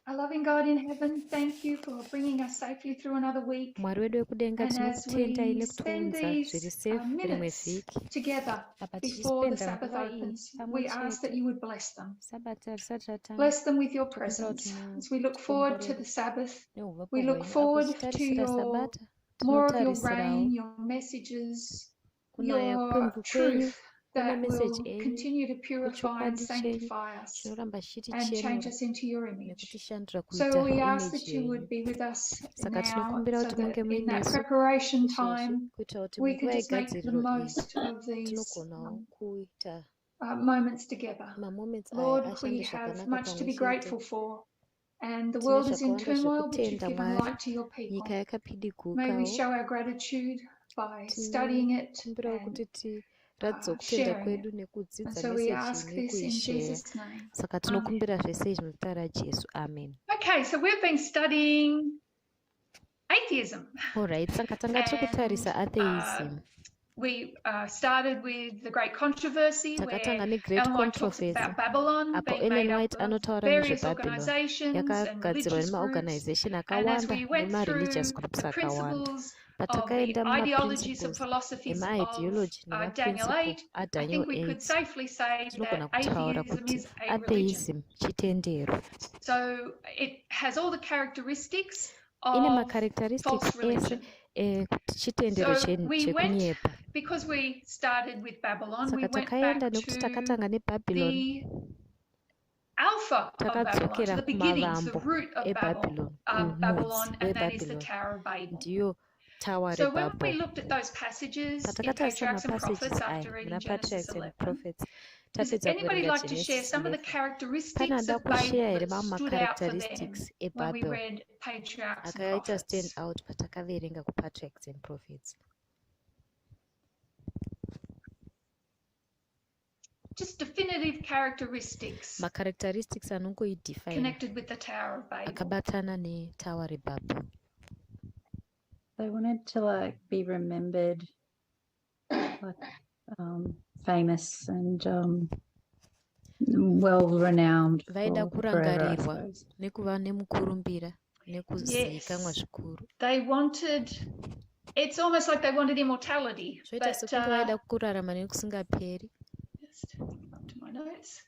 Our loving God in heaven, thank you for bringing us safely through another week. Mwari wedu wekudenga And as tinokutendai we spend nekutiunza zviri these safe rimwe minutes vhiki together apa before the tichispenda Sabbath nguva iyi opens, pamwe we ask that chete you would bless them. sabata risati ratanga Bless them with your tikumbira kuti presence. As we look forward to the mukomborere Sabbath, neuvapo we look hwenyu forward to akuchitarisira sabata more of your tinotarisirawo reign, your messages, kunaya your kwenyu kwenyu truth kuna that meseji will enyu continue to purify and kuchokwadi chenyu sanctify us chinoramba and change chichichenura us into your image. nekutishandura So kuita we ask that imeji you would yenyu be with us saka now, tinokumbira so kuti that munge in that muinesu preparation izvozvi time kuitira kuti we could munguva just make the yegadziriro iyi most of these tinogonawo kuita moments together. mamoments aya Lord, ashande we have zvakanaka much to pamwe be chete grateful for, and the tine world is in zvakawanda turmoil, but you've zvekutenda given mwari light to your nyika people. May we yakapidigukawo show our gratitude by studying it tinokumbirawo and kuti tiratidze kutenda sharing kwedu it. And nekudzidza so we meseji ask this in nekuishera Jesus' name. saka tinokumbira zvese izvi muzita rajesu amen. Okay, so we've been studying atheism. Alright, saka tanga tiri kutarisa atheism. We started with the great controversy where takatanga negreat Ellen White talks controversy about Babylon apo being Ellen made White up of anotaura various nezvebhabylon organizations and yakagadzirwa religious groups. nemaorganization And as akawanda we went nema-religious through groups the akawanda principles of patakaenda the ideologies and mumaprinciples philosophies of ema-ideology Daniel nemaprinciple 8, I adaniel think we could 8 safely say that tinogona kutaura atheism kuti is a religion. atheism chitendero So it has all the characteristics ine of macharacteristics false ese religion. chitendero So we went, chekunyepa because we started with Babylon, we saka went takaenda back nekuti to takatanga nebhabylon the alpha of Babylon, to takadzokera the beginnings, the kumavambo root of ebhabylon Babylon, kumudzi and that is the webhabylon Tower of Babel. ndiyo tower So when we rebhabel looked at those passages in patakatarisa Patriarchs and mapassages Prophets aya after reading muna Genesis patriarchs and 11, prophets does tapedza anybody kuverenga like to share genesis some of the 11 characteristics panada of kushare Babel here that mamwe stood out for them characteristics when we ebhabel read Patriarchs and akaita Prophets? stand out patakaverenga kupatriarchs and prophets? Just definitive characteristics macharacteristics anongoidefine connected with the Tower of Babel. akabatana netower rebhabel. They wanted to be remembered, famous and well-renowned vaida forever, kurangarirwa nekuva nemukurumbira nekuzivikanwa zvikuru. They wanted, it's almost like they wanted immortality. Zvoita sekunge vaida kurarama nekusingaperi. Just up to my notes.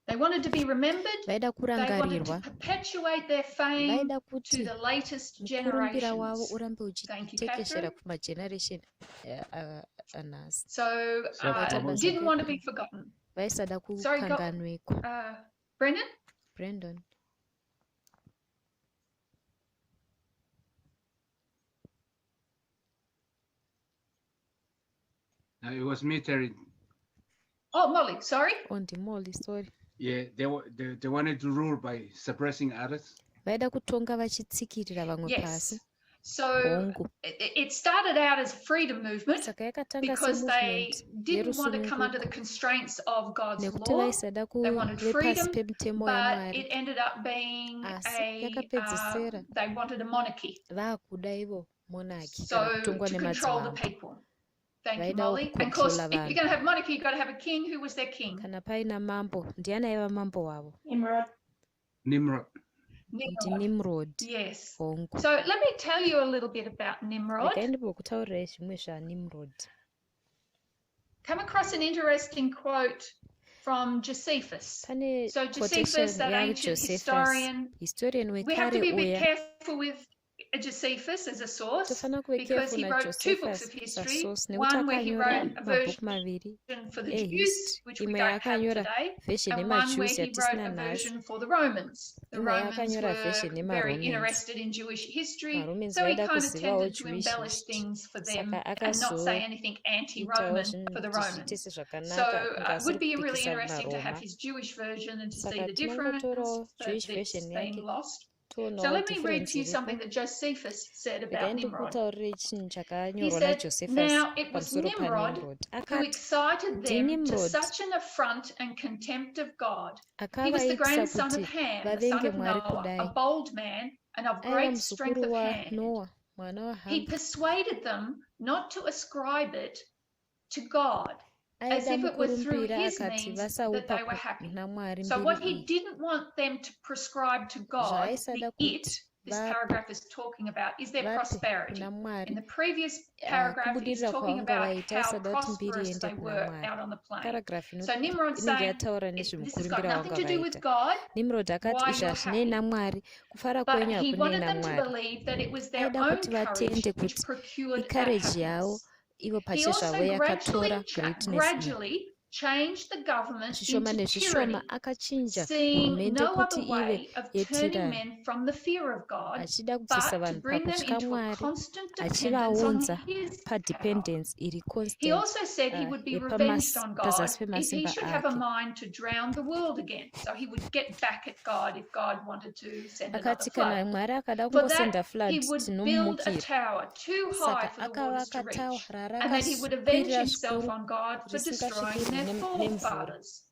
They wanted to be remembered. Vaida kurangarirwa. They wanted to perpetuate their fame to the latest mukurumbira wavo generations. urambe uchitekeshera kumageneration anhasi. So didn't want to be forgotten. Vaisada kukanganwekwa. Brendan. It was me, Terrie. Oh, Molly, sorry. On the Molly, sorry. Yeah, they wanted to rule by suppressing others. Vaida kutonga vachitsikirira vamwe pasi. Yes. So it started out as a freedom movement because they didn't want to come under the constraints of God's law. They wanted freedom, but it ended up being they wanted a monarchy. So to control the people. Thank you, Molly. And of course, if you're going to have monarchy, you've got to have a king. Who was their king? Nimrod. Yes. So let me tell you a little bit about Nimrod. Come across an interesting quote from Josephus. So Josephus, that ancient historian, we have to be a bit careful with Josephus as a source because he wrote 2 books of history, one where he wrote a version for the Jews, which we don't have today, and one where he wrote a version for the Romans. The Romans were very interested in Jewish history, so he kind of tended to embellish things for them and not say anything anti-Roman for the Romans. So it would be really interesting to have his Jewish version and to see the difference that's been lost. So let me read to you something that Josephus said about Nimrod. He said, now it was Nimrod who excited them to such an affront and contempt of God. He was the grandson of Ham, the son of Noah, a bold man and of great strength of hand. He persuaded them not to ascribe it to God, as if it was through his means that they were happy. So what he didn't want them to prescribe to God, this paragraph is talking about, is their prosperity. In the previous paragraph, he's talking about how prosperous they were out on the plain. So Nimrod's saying, this has got nothing to do with God, why you're happy. But he wanted them to believe that it was their own courage which procured that happiness. He also gradually changed the government into tyranny, seeing no other way of turning men from the fear of God, but to bring them into a constant dependence on his power. He also said he would be revenged on God if he should have a mind to drown the world again. So he would get back at God if God wanted to send another flood. For that, he would build a tower too high for the waters to reach, and that he would avenge himself on God for destroying their forefathers.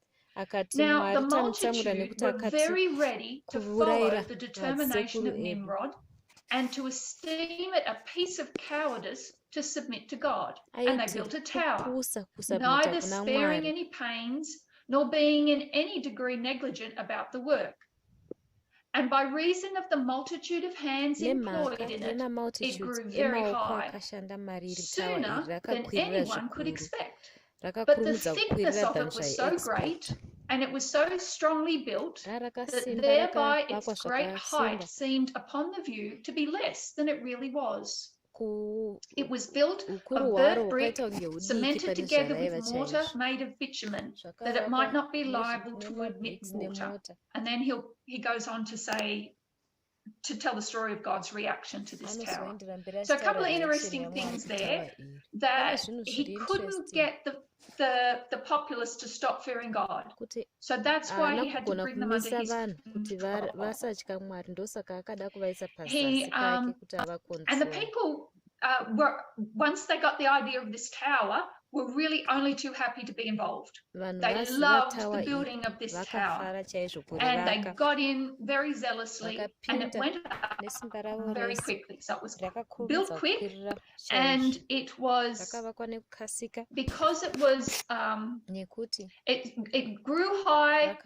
Now, the multitude were very ready to follow the determination of Nimrod and to esteem it a piece of cowardice to submit to God. And they built a tower, neither sparing any pains nor being in any degree negligent about the work. And by reason of the multitude of hands employed in it, it grew very high, sooner than anyone could expect. But the thickness of it was so great, and it was so strongly built, that thereby its great height seemed upon the view to be less than it really was. It was built of burnt brick, cemented together with mortar made of bitumen, that it might not be liable to admit water. And then he goes on to say, to tell the story of God's reaction to this tower. So a couple of interesting things there, that he couldn't get the populace to stop fearing God. So that's why he had to bring them under his control. And the people were, once they got the idea of this tower, were really only too happy to be involved. They loved the building of this tower, and they got in very zealously, and it went up very quickly. So it was built quick, and it was, because it was, it grew high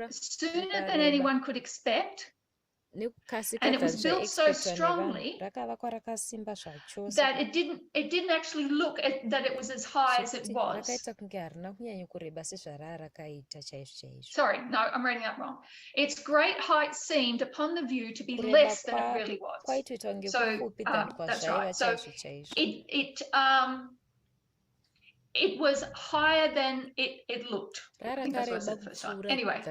sooner than anyone could expect. And it was built so strongly that it didn't actually look that it was as high as it was. Sorry, no, I'm reading that wrong. Its great height seemed upon the view to be less than it really was. So that's right. So it was higher than it looked. I think that's what I said the first time. Anyway,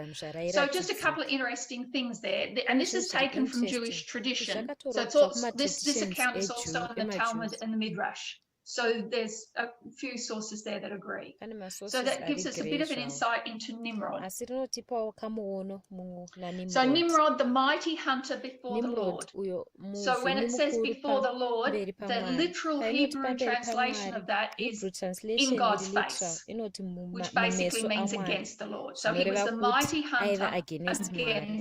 so just a couple of interesting things there. And this is taken from Jewish tradition. So it's also, this account is also in the Talmud and the Midrash. So there's a few sources there that agree. So that gives us a bit of an insight into Nimrod. So Nimrod, the mighty hunter before the Lord. So when it says before the Lord, the literal Hebrew translation of that is in God's face, which basically means against the Lord. So he was the mighty hunter against God.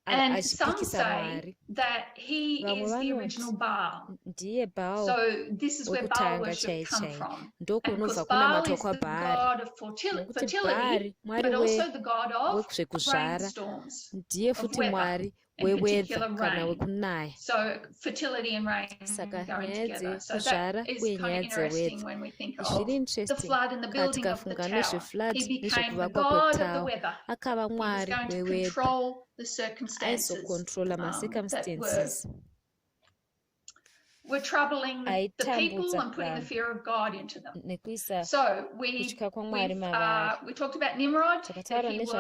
And some say that he is the original Baal. So this is where Baal worship comes from. And because Baal is the god of fertility, but also the god of rainstorms, of weather, in particular rain. So fertility and rain going together. So that is kind of interesting when we think of the flood and the building of the tower. He became the god of the weather. He was going to control the circumstances that were troubling the people and putting the fear of God into them. So we talked about Nimrod. He was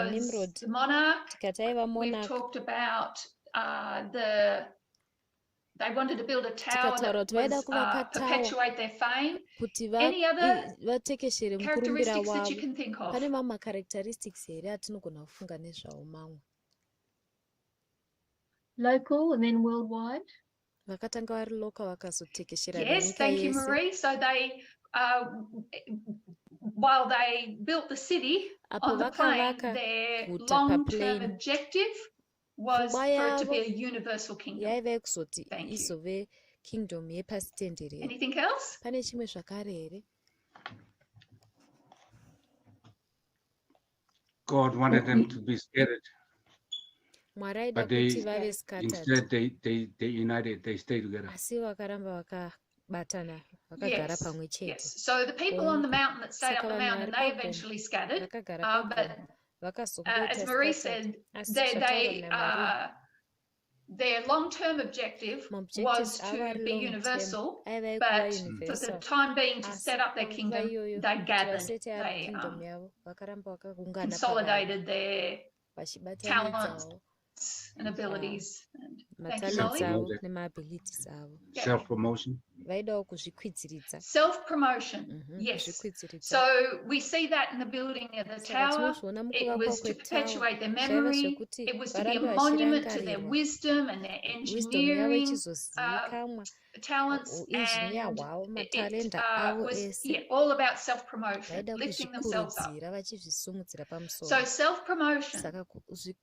the monarch. We've talked about they wanted to build a tower that was perpetuate their fame. Any other characteristics that you can think of? Local and then worldwide. Yes, thank you, Marie. So they, while they built the city on the plain, their long-term objective was for it to be a universal kingdom. Thank you. Anything else? God wanted them to be scattered, Mwari aida but they kuti vave scattered. instead they united. They stay together. Asi vakaramba vakabatana vakagara pamwe Yes. chete. So the people on the mountain that stayed up Saka the vanhu mountain, vari they pagomo eventually scattered. vakagara But pagomo vakazongoita as Marie scattered. said, Asi zvataurwa they naMarie, their long-term objective was to be universal, aiva but kuva for the universal. time being, to Asi set up their panguva kingdom, iyoyo they kuti gathered, vasete ari they kingdom yavo vakaramba vakaungana pavanhu consolidated their vachibatanidzawo talents and abilities and matalents Molly. avo nemaabilities avo. Self-promotion. Vaidawo kuzvikwidziridza. Self-promotion, yes. Kuzvikwidziridza. So we see that in the building of the Saka tower. tinozviona It mukuvakwa was to kwetawa perpetuate their zvaiva memory. zvekuti It was to be a varambe monument to their vachirangarirwa wisdom and their wisdom yavo engineering ichizozivikanwa talents, uinjiniya and hwavo it matalenda avo was ese all about self-promotion, vaida lifting themselves up. kuzvikurudzira vachizvisimudzira pamusoro. So self-promotion. Saka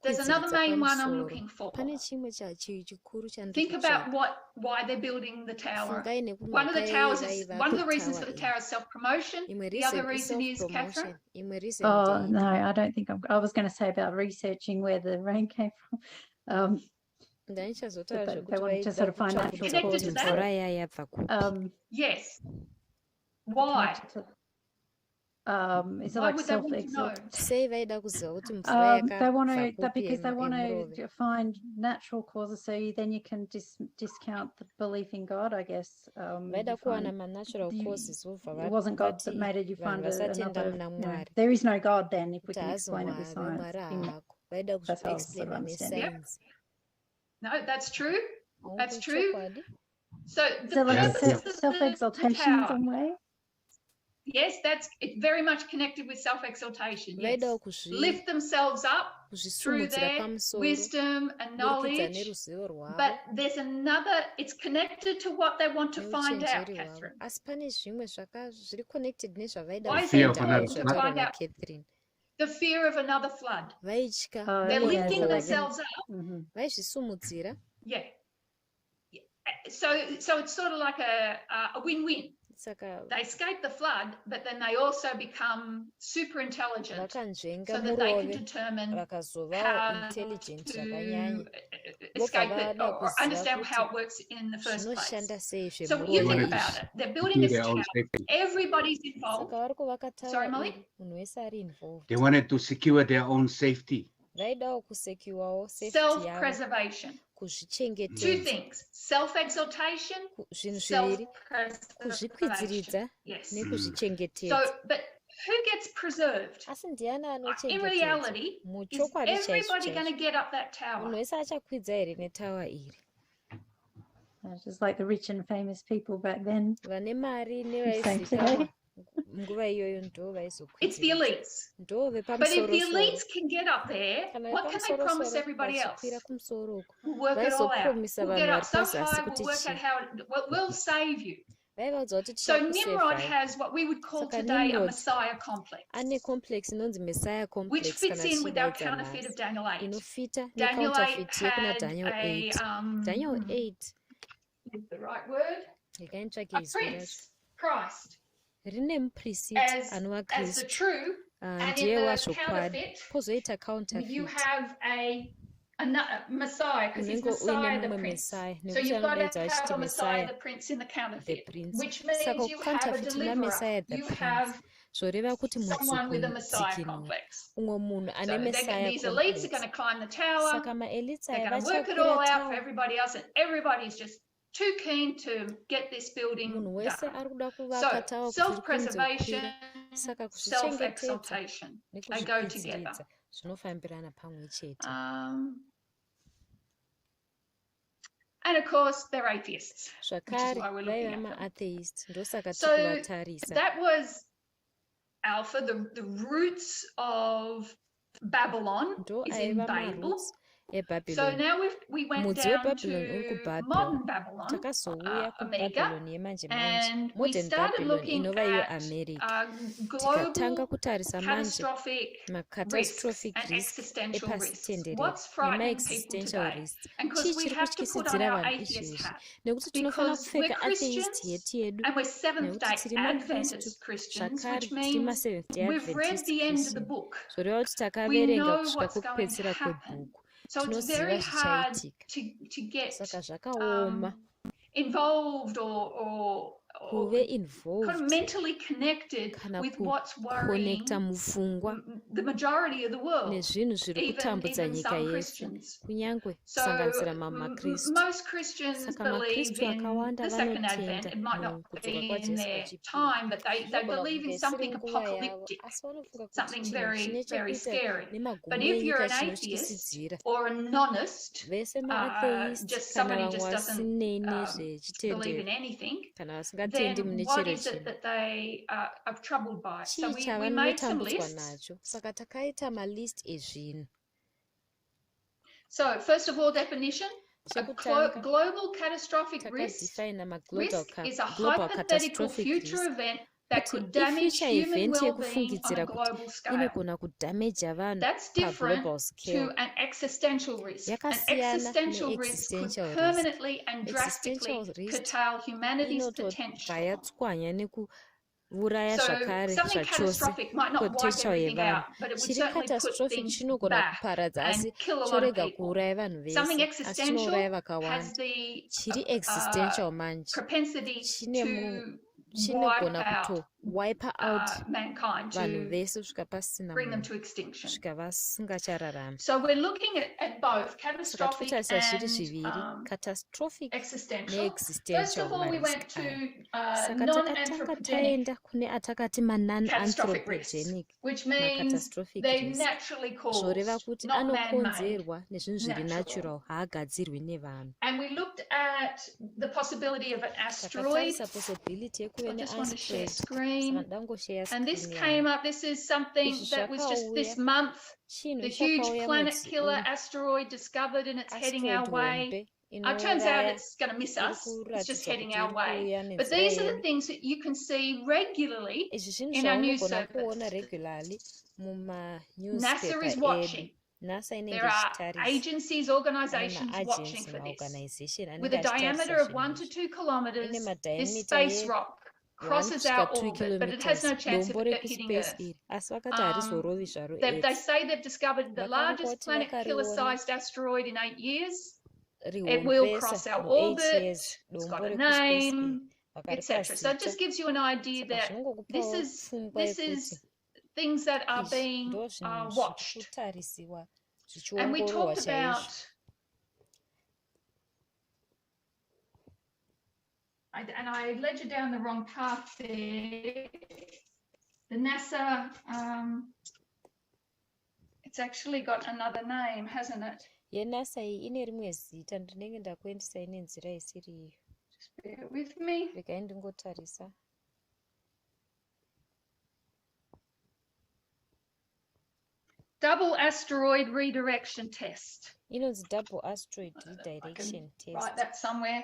There's another kuzvikwidziridza main one I'm pamusoro. looking for. Pane chimwe chikuru Think about chandikutsvaka. why they're building the tower. Fungai One of the towers is nekumhaka one of the reasons for yevaivaku the tower tower is self-promotion. imwe The other reason reason is self-promotion Catherine. imwe reason Oh, no, ndeyiti I don't think I was going to say about researching where the rain came from. ndanichazotaura But they zvekuti wanted to sort of find natural vaida connected kuti to that. mvura yayabva kupi. Yes. Why? Is it Why like would they want to know? self-exalt? Sei vaida kuziva kuti mvura They want yakabva to kupi because they want yemurove. to find natural causes, so then you can discount the belief in God, I guess. Vaida You kuwana find ma-natural causes vobva it wasn't God that vati made it. You vanhu find vasatenda another. muna You know, Mwari. there is no God then, if we Kuti can explain it with hazomwari science. mwari haako. Vaida That's how I was sort of kuzviexplaina understanding. nesainzi. No, that's true. That's Hongu true. chokwadi. So So the like purpose of the self-exaltation in tower. some way. Yes, it's very much connected with self-exaltation. Yes. Vaidawo Lift themselves up through kuzvisimudzira their pamusoro wisdom and kuburikidza knowledge. neruzivo rwavo But there's another, it's connected to what they want to find out, neuchenjeri hwavo. Catherine. Asi pane zvimwe zviri connected nezvavaida Why is Fear it of another to flood. find zvataura out naCatherine. the fear of another flood? Vaitya They're yeah, lifting so they themselves up. vaizvisimudzira. Yeah. So it's sort of like a win-win. Saka They escape the flood, but then they also become super intelligent vakanzvenga so that they can murove determine vakazovawo how intelligent to zvakanyanya escape it vada or understand kuziva how kuti it works in the first place. zvinoshanda sei So you think zvemurove about izvi. it. They're building Fear this their own tower. safety. Everybody's Saka involved. vari kuvaka Sorry, tawa Molly? iri munhu wese ari involved. They wanted to secure their own safety. Vaidawo kusekiwawo safety yavo Self-preservation. Two kuzvichengetedza things. Self-exaltation, zvinhu zviviri self-preservation. kuzvikwidziridza Yes. nekuzvichengetedza. So, but who gets preserved? Asi ndiani In anochengetedza reality, is muchokwadi everybody chaizvo going to chaizvo get up that munhu tower? wese achakwidza here netawa iri. Just like the rich and famous people back then. Vane mari Same nevaizikanwa today. nguva iyoyo ndo It's the vaizokwidziridza. elites. Ndo But if the vepamusoro-soro. elites can get up there, Kana what can they promise vepamusoro-soro everybody else? vachikwira kumusoro uko We'll work it all out. vaizopromisa We'll vanhu get up vari so pazasi high, kuti we'll work out chii. how we'll save you. Vaivaudza kuti So Nimrod tichakusevhai. has what we would call Saka today a Nimrod Messiah complex, ane complex inonzi Messiah which complex fits kana in with our tichidaidza counterfeit nhasi. of Daniel 8. Inofita Daniel 8 necounterfeit yekuna had Daniel 8. Daniel 8 is the right word? rikaintsvake A izwi racho. prince, Christ, Rine muprisit as anova the Kristu. true, and in Ndiye the wazvokwadi. counterfeit, Pozoita you counterfeit. have a Messiah, because he's Unenge Messiah uine the mumwe prince. Messiah. So Nekuti you've got anodaidza to vachiti have a Messiah Messiah the prince in the the counterfeit, prince. which means Saka you have a counterfeit na Messiah deliverer. the You prince. have Zvoreva kuti someone with a mudzukuru Messiah mudzikinuri. complex. Umwe munhu ane So Messiah these elites complex. are going to climb the tower. Saka maelites They're aya going to work it all vachakwira out for tawa. everybody else, and everybody's just too keen to get this building Munhu wese done. ari kuda kuvaka So tawa kuti self-preservation, kukwira. Saka kuzvichengetedza self-exaltation, they go together. nekuzvikwidziridza zvinofambirana pamwe chete. And of course, they're atheists. Zvakare why we're looking vaiva at them. ma-atheist ndosaka So tikuvatarisa. that was Alpha, the roots of Babylon Ndo is in aiva Babel. maroots So now we went down to modern Babylon, Omega, and we started looking at global catastrophic risks and existential risks. What's frightening people today? And because we have to put on our atheist hat, because we're Christians and we're Seventh-day Adventist Christians, which means we've read the end of the book. We know what's going to happen. So it's very hard to get involved or kind of mentally connected with what's worrying the majority of the world, even some Christians. So most Christians believe in the second advent. It might not be in their time, but they believe in something apocalyptic, something very, very scary. But if you're an atheist or a nonist, just somebody just doesn't believe in anything, then what is it that they are troubled by? So we made some lists. So first of all, definition. A global catastrophic risk is a hypothetical future event that could damage human well-being on a global scale. That's different to an existential risk. An existential risk could permanently and drastically curtail humanity's potential. So something catastrophic might not wipe everything out, but it would certainly put things back and kill a lot of people. Something existential has the propensity to wipe out mankind, to bring them to extinction. So we're looking at both catastrophic and existential. First of all, we went to non-anthropogenic catastrophic risks, which means they're naturally caused, not man-made, natural. And we looked at the possibility of an asteroid. I just want to share screen. And this came up. This is something that was just this month. The huge planet killer asteroid discovered, and it's heading our way. It turns out it's going to miss us. It's just heading our way. But these are the things that you can see regularly in our news service. NASA is watching. There are agencies, organizations watching for this. With a diameter of 1 to 2 kilometers, this space rock crosses our orbit, but it has no chance of hitting Earth. They say they've discovered the largest planet killer-sized asteroid in 8 years. It will cross our orbit. It's got a name, etc. So it just gives you an idea that this is things that are being watched. And we talked about, and I led you down the wrong path there. The NASA, it's actually got another name, hasn't it? Just bear with me. Double asteroid redirection test. Double asteroid redirection test. Write that somewhere.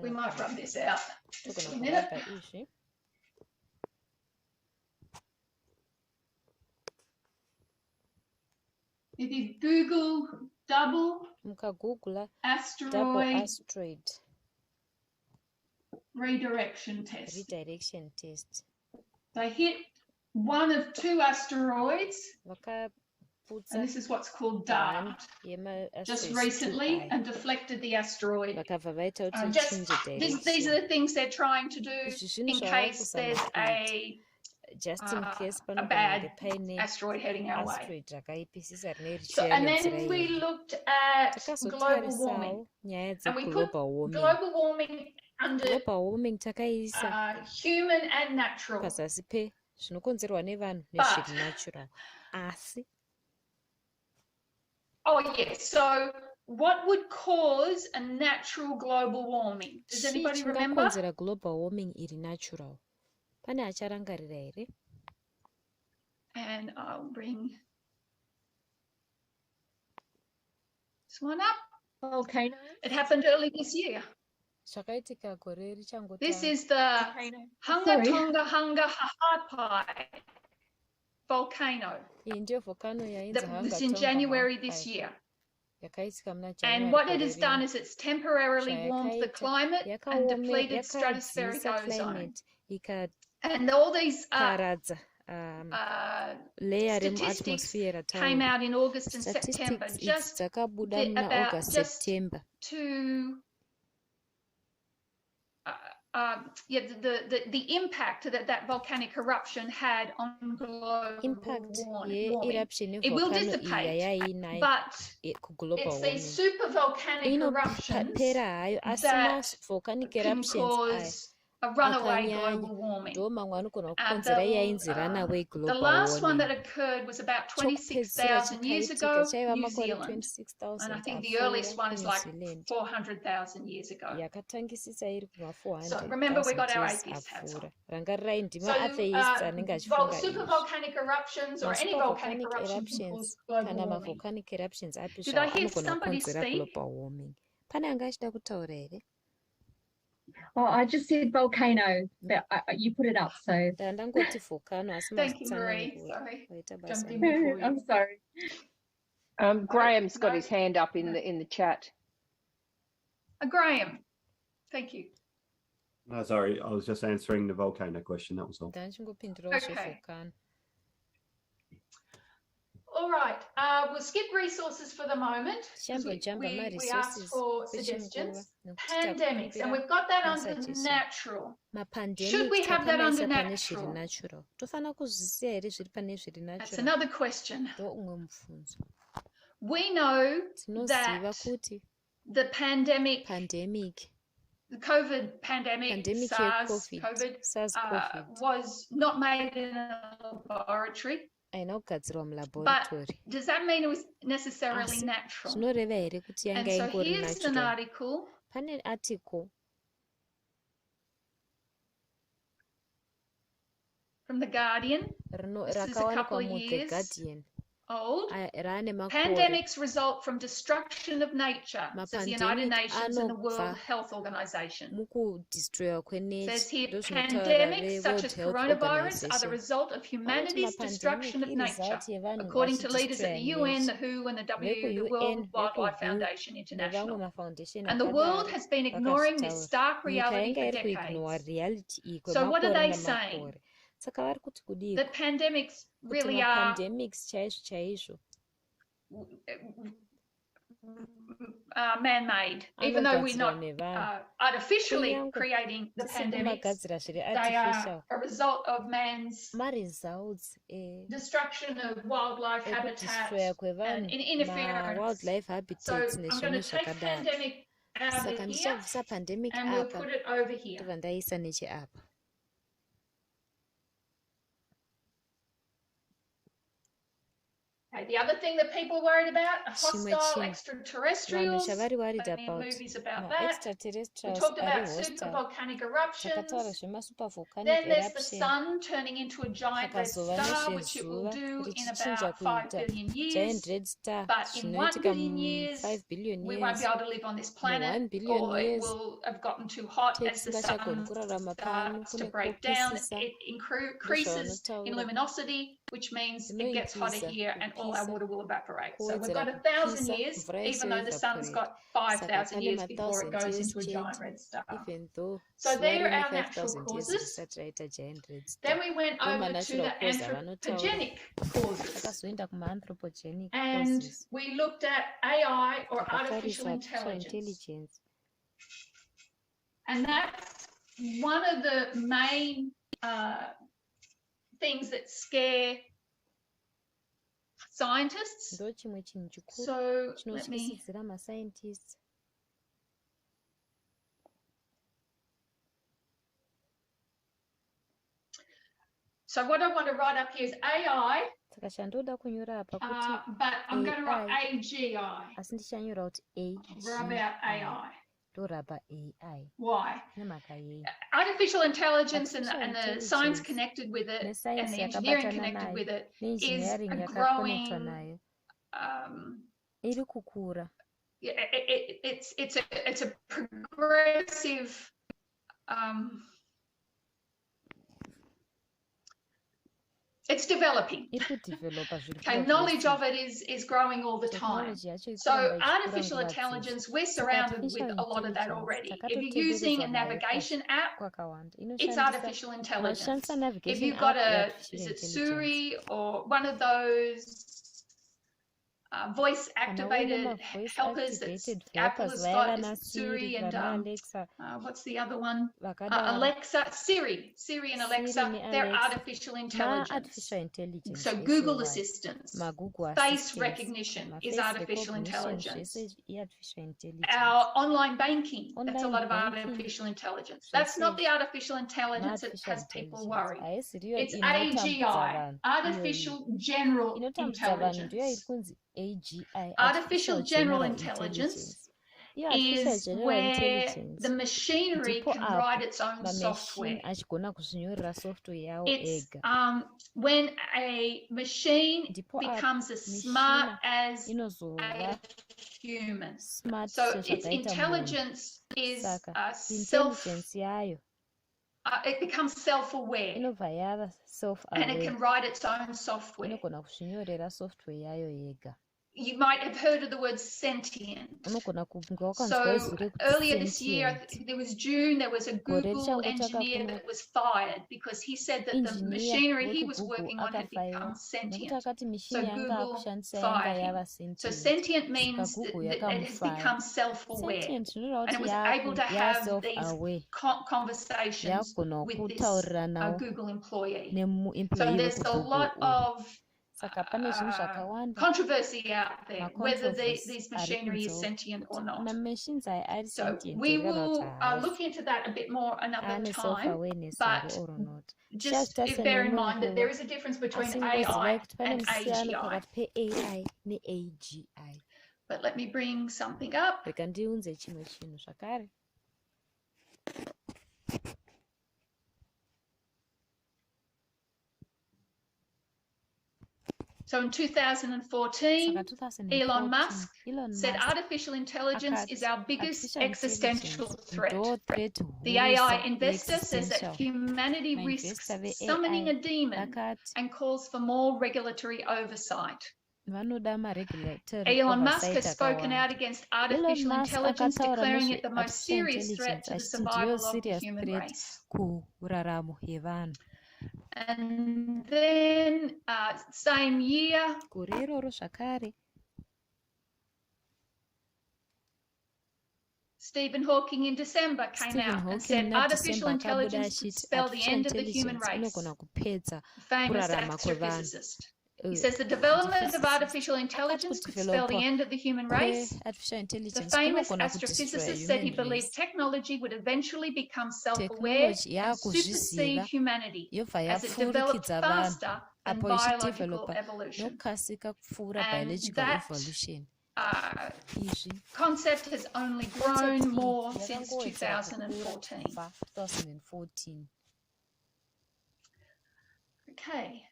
We might run this out. Just a minute. If you Google double asteroid redirection test. They hit one of 2 asteroids, and this is what's called DART, just recently, and deflected the asteroid. These are the things they're trying to do in case there's a bad asteroid heading our way. So, and then we looked at global warming, and we put global warming under human and natural. Oh yes, so what would cause a natural global warming? Does anybody remember? And I'll bring one up. Volcano. It happened early this year. This is the Hunga Tonga Hunga Hahapai volcano. It's in January this year. And what it has done is it's temporarily warmed the climate and depleted stratospheric ozone. And all these statistics came out in August and September, just the impact that volcanic eruption had on global warming. It will dissipate, but it's these super volcanic eruptions that can cause a runaway global warming. The last one that occurred was about 26,000 years ago, New Zealand. And I think the earliest one is like 400,000 years ago. So remember, we got our atheist hats on. So super volcanic eruptions or any volcanic eruption can cause global warming. Did I hear somebody speak? Oh, I just said volcano, but you put it up, so. Thank you, Marie. Sorry, jumped in before you. I'm sorry. Graham's got his hand up in the chat. Graham, thank you. No, sorry, I was just answering the volcano question. That was all. Okay. All right, we'll skip resources for the moment. We asked for suggestions. Pandemics, and we've got that under natural. Should we have that under natural? That's another question. We know that the pandemic, the COVID pandemic, SARS-CoV, was not made in a laboratory. But does that mean it was necessarily natural? And so here's an article from The Guardian. This is a couple of years old. Pandemics result from destruction of nature, says the United Nations and the World Health Organization. It says here, pandemics such as coronavirus are the result of humanity's destruction of nature, according to leaders at the UN, the WHO, and the World Wildlife Foundation International. And the world has been ignoring this stark reality for decades. So what are they saying? That pandemics really are man-made, even though we're not artificially creating the pandemics. They are a result of man's destruction of wildlife habitat and interference. So I'm going to take pandemic out of here and we'll put it over here. Okay, the other thing that people are worried about are hostile extraterrestrials. There are movies about that. We talked about super volcanic eruptions. Then there's the sun turning into a giant red star, which it will do in about 5 billion years. But in 1 billion years, we won't be able to live on this planet, or it will have gotten too hot as the sun starts to break down. It increases in luminosity, which means it gets hotter here and all our water will evaporate. So we've got 1,000 years, even though the sun's got 5,000 years before it goes into a giant red star. So they're our natural causes. Then we went over to the anthropogenic causes. And we looked at AI, or artificial intelligence. And that's one of the main things that scare scientists. So let me. So what I want to write up here is AI, but I'm going to write AGI. About AI. Why? Artificial intelligence and the science connected with it and the engineering connected with it is a growing it's a progressive it's developing. Okay, knowledge of it is growing all the time. So artificial intelligence, we're surrounded with a lot of that already. If you're using a navigation app, it's artificial intelligence. If you've got is it Siri or one of those voice activated helpers that Apple has got, is Siri and what's the other one? Alexa, Siri and Alexa, they're artificial intelligence. So Google Assistants, face recognition is artificial intelligence. Our online banking, that's a lot of artificial intelligence. That's not the artificial intelligence that has people worried. It's AGI, artificial general intelligence. Artificial general intelligence is where the machinery can write its own software. It's when a machine becomes as smart as a human. So its intelligence is it becomes self-aware, and it can write its own software. You might have heard of the word sentient. So earlier this year, I think it was June, there was a Google engineer that was fired because he said that the machinery he was working on had become sentient. So Google fired him. So sentient means that it has become self-aware, and it was able to have these conversations with this Google employee. So there's a lot of controversy out there whether these machinery is sentient or not. So we will look into that a bit more another time, but just bear in mind that there is a difference between AI and AGI. But let me bring something up. So in 2014, Elon Musk said artificial intelligence is our biggest existential threat. The AI investor says that humanity risks summoning a demon and calls for more regulatory oversight. Elon Musk has spoken out against artificial intelligence, declaring it the most serious threat to the survival of the human race. And then same year, Stephen Hawking in December came out and said artificial intelligence could spell the end of the human race. Famous astrophysicist. He says the development of artificial intelligence could spell the end of the human race. The famous astrophysicist said he believed technology would eventually become self-aware and supersede humanity as it developed faster than biological evolution. And that concept has only grown more since 2014. Okay.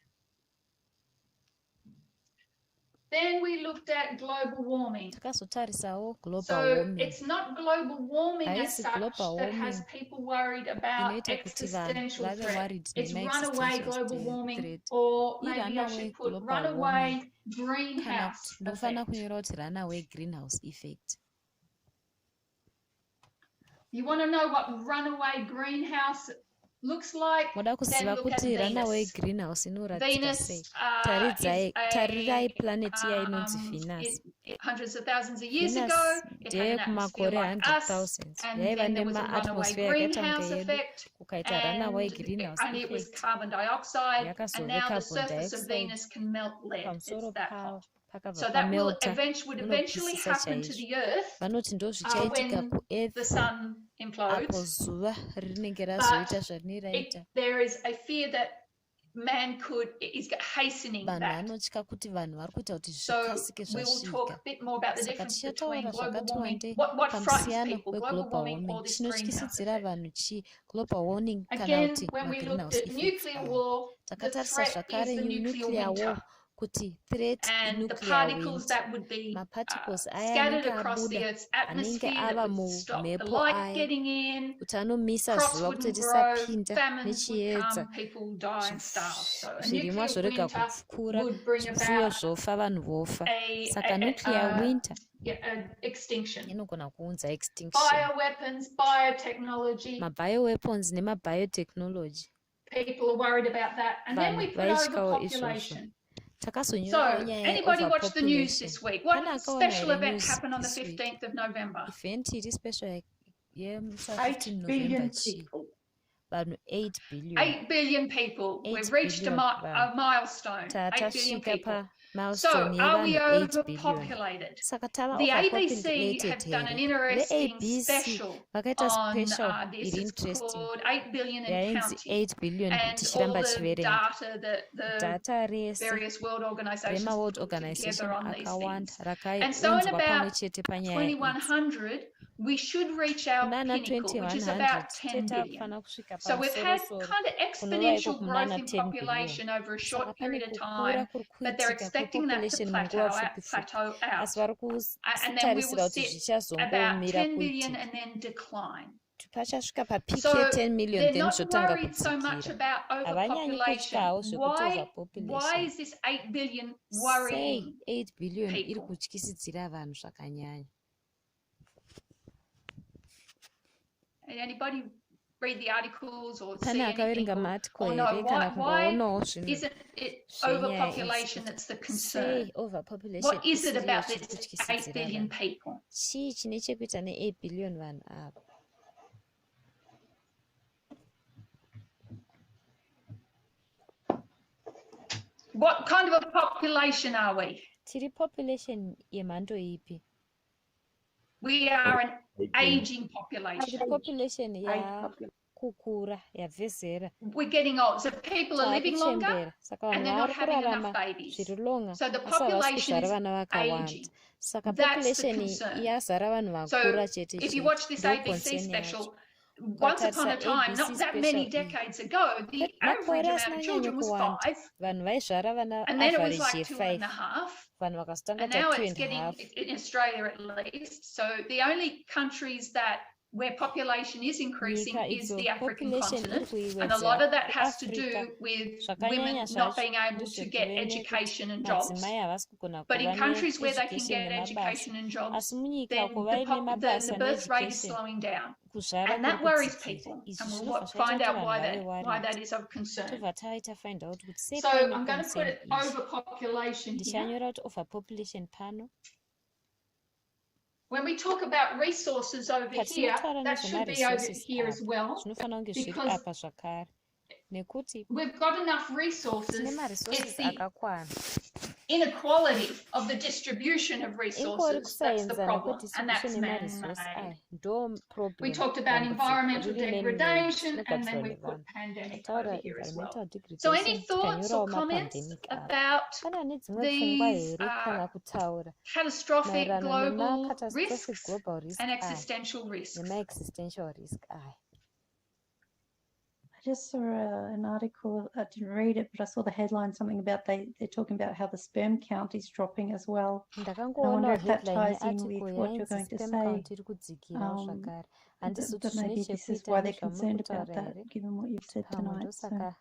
Then we looked at global warming. So it's not global warming as such that has people worried about existential threat. It's runaway global warming, or maybe I should put runaway greenhouse effect. You want to know what runaway greenhouse looks like? Then look at Venus. Venus is hundreds of thousands of years ago. It had an atmosphere like us, and then there was a runaway greenhouse effect, and it was carbon dioxide, and now the surface of Venus can melt lead. It's that hot. So that would eventually happen to the Earth when the sun implodes. But there is a fear that man is hastening that. So we will talk a bit more about the difference between global warming, what frightens people, global warming or this greenhouse effect. Again, when we looked at nuclear war, the threat is the nuclear winter. kuti threat and the inuclear particles wind that would be maparticles aya scattered anenge across the abuda Earth's anenge atmosphere that ava would stop the mumhepo light aya getting in, kuti anomisa crops zuva kuti wouldn't grow, risapinda famines would nechiedza come, people die and starve. So a zvirimwa nuclear zvorega winter kupfura would bring zvipfuyo about zvofa vanhu vofa saka a nuclear winter extinction. inogona kuunza extinction Bioweapons, biotechnology. mabioweapons nemabiotechnology People are worried about that. And then we put overpopulation. So, anybody watch the news this week? What special event happened on the 15th of November? Event iri special yemusa 8 billion people. 8 billion. 8 billion people. We've reached a milestone. 8 billion people. So, are we overpopulated? The ABC have done an interesting special on this. It's called 8 billion and counting. And all the data that the various world organizations put together on these things. And so in about 2100, we should reach our pinnacle, which is about 10 billion. So we've had kind of exponential growth in population over a short period of time, but they're expecting that to plateau out. And then we will sit about 10 billion and then decline. So they're not worried so much about overpopulation. Why is this 8 billion worrying 8 billion people? Anybody read the articles or see anything? Or no, why isn't it overpopulation that's the concern? What is it about this 8 billion people? What kind of a population are we? We are an aging population. We're getting old, so people are living longer and they're not having enough babies. So the population is aging. That's the concern. So if you watch this ABC special, once upon a time, not that many decades ago, the average amount of children was 5, and then it was like 2.5, and now it's getting, in Australia at least, so the only countries where population is increasing is the African continent, and a lot of that has to do with women not being able to get education and jobs. But in countries where they can get education and jobs, then the birth rate is slowing down. And that worries people, and we'll find out why that is of concern. So I'm going to put it overpopulation here. When we talk about resources over here, that should be over here as well, because we've got enough resources. It's the inequality of the distribution of resources that's the problem, and that's man-made. We talked about environmental degradation, and then we put pandemic over here as well. So any thoughts or comments about these catastrophic global risks and existential risks? I just saw an article, I didn't read it, but I saw the headline, something about they're talking about how the sperm count is dropping as well. I wonder if that ties in with what you're going to say. But maybe this is why they're concerned about that, given what you've said tonight. So.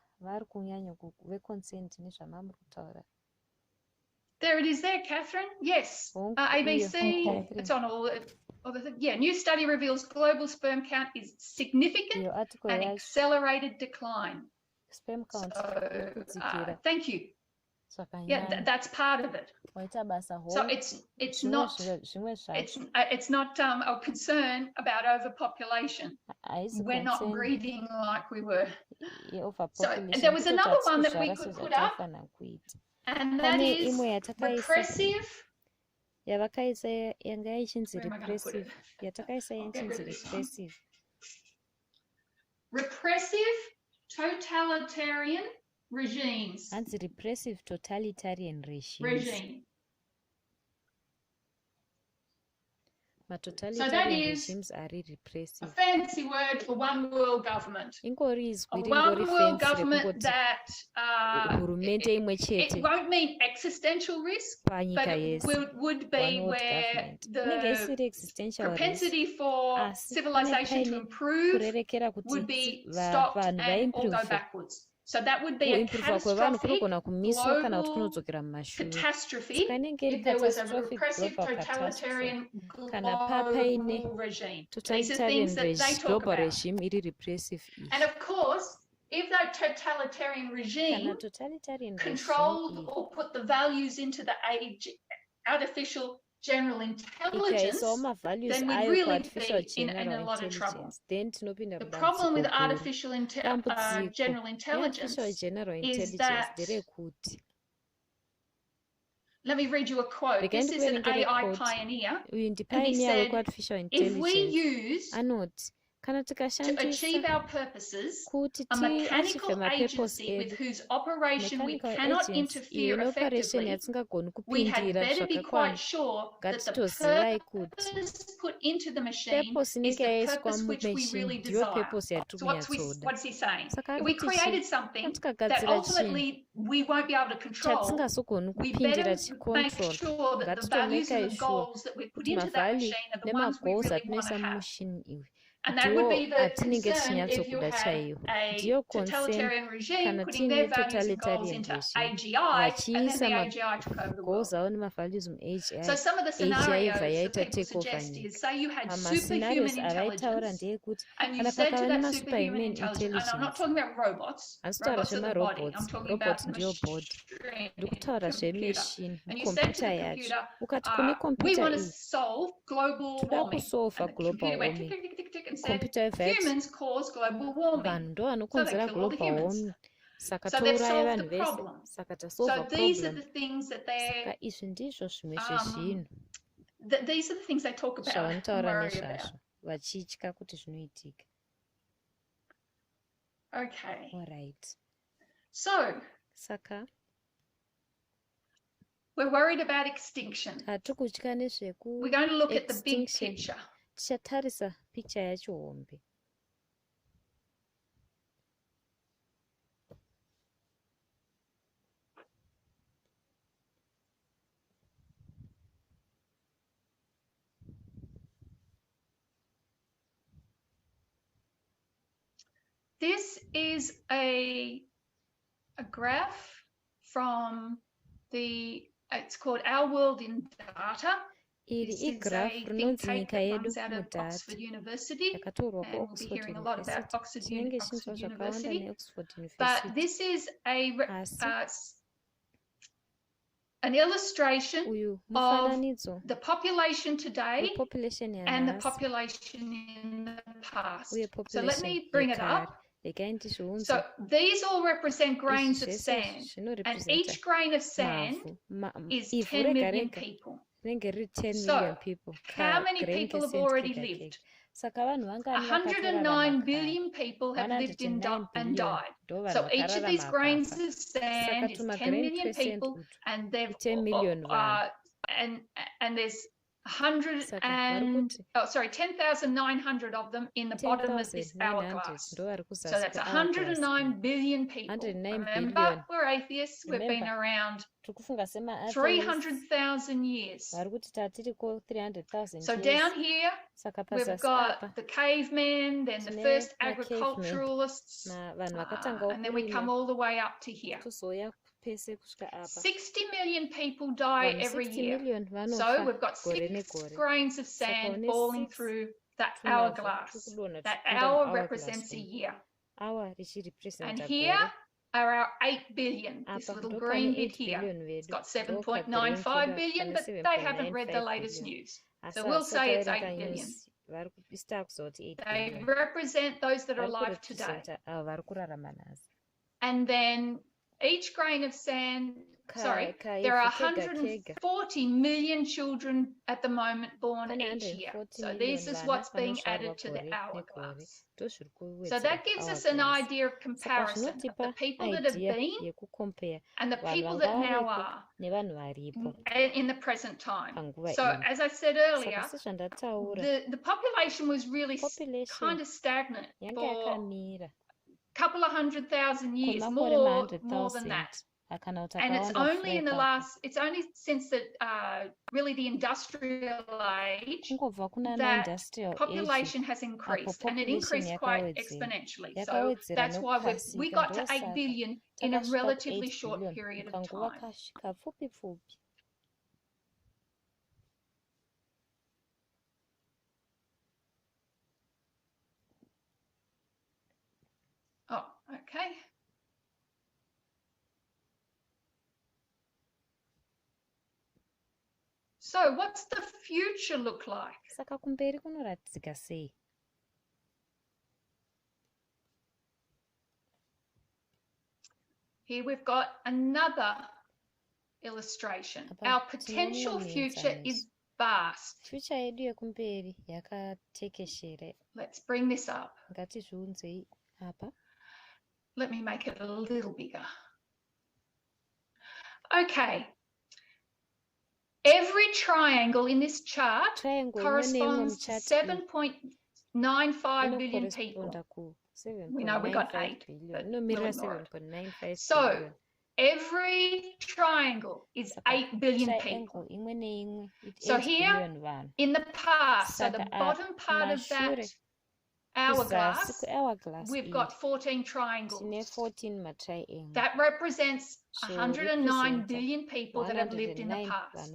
There it is there, Catherine. Yes, ABC, it's on all the new study reveals global sperm count is significant and accelerated decline. So, thank you. Yeah, that's part of it. So it's not a concern about overpopulation. We're not breeding like we were. So there was another one that we could put up, and that is repressive. Repressive totalitarian regimes. Repressive totalitarian regime. So that is a fancy word for one world government. A one world government that it won't mean existential risk, but it would be where the propensity for civilization to improve would be stopped and all go backwards. So that would be a catastrophic global catastrophe if there was a repressive totalitarian global regime. These are things that they talk about. And of course, if that totalitarian regime controlled or put the values into the artificial general intelligence, then we'd really be in a lot of trouble. The problem with artificial general intelligence is that, let me read you a quote. This is an AI pioneer, and he said, if we use to achieve our purposes a mechanical agency with whose operation we cannot interfere effectively, we had better be quite sure that the purpose put into the machine is the purpose which we really desire. So what's he saying? If we created something that ultimately we won't be able to control, we better make sure that the values and the goals that we put into that machine are the ones we really want to have. And that would be the concern if you had a totalitarian regime putting their values and goals into AGI, and then the AGI took over the world. So some of the scenarios that people suggest is, say you had superhuman intelligence, and you said to that superhuman intelligence, and I'm not talking about robots of the body, I'm talking about machine, computer. And you said to the computer, we want to solve global warming. And the computer went tick, tick, tick, tick, tick, and said humans cause global warming. So they kill all the humans. So they've solved the problem. So these are the things that they're these are the things they talk about and worry about. Okay. All right. So we're worried about extinction. We're going to look at the big picture. Tichatarisa picture yachihombe. This is a graph from it's called Our World in Data. This is a think tank that comes out of Oxford University, and we'll be hearing a lot about Oxford University. But this is an illustration of the population today and the population in the past. So let me bring it up. So these all represent grains of sand, and each grain of sand is 10 million people. So, how many people have already lived? 109 billion people have lived and died. So each of these grains of sand is 10 million people, and they've and there's 10,900 of them in the bottom of this hourglass. So that's 109 billion people. Remember, we're atheists. We've been around 300,000 years. So down here, we've got the cavemen, then the first agriculturalists, and then we come all the way up to here. 60 million people die every year. So we've got 6 grains of sand falling through that hourglass. That hour represents a year. And here are our 8 billion, this little green bit here. It's got 7.95 billion, but they haven't read the latest news. So we'll say it's 8 billion. They represent those that are alive today. And then each grain of sand sorry, there are 140 million children at the moment born each year. So this is what's being added to the hourglass. So that gives us an idea of comparison of the people that have been and the people that now are in the present time. So as I said earlier, the population was really kind of stagnant for a couple of 100,000 years, more than that. And it's only in the it's only since really the industrial age that population has increased, and it increased quite exponentially. So that's why we got to 8 billion in a relatively short period of time. Oh, okay. So what's the future look like? Here we've got another illustration. Our potential future is vast. Let's bring this up. Let me make it a little bigger. Okay. Every triangle in this chart corresponds to 7.95 billion people. We know we got 8, but we'll ignore it. So every triangle is 8 billion people. So here in the past, so the bottom part of that hourglass, we've got 14 triangles. That represents 109 billion people that have lived in the past.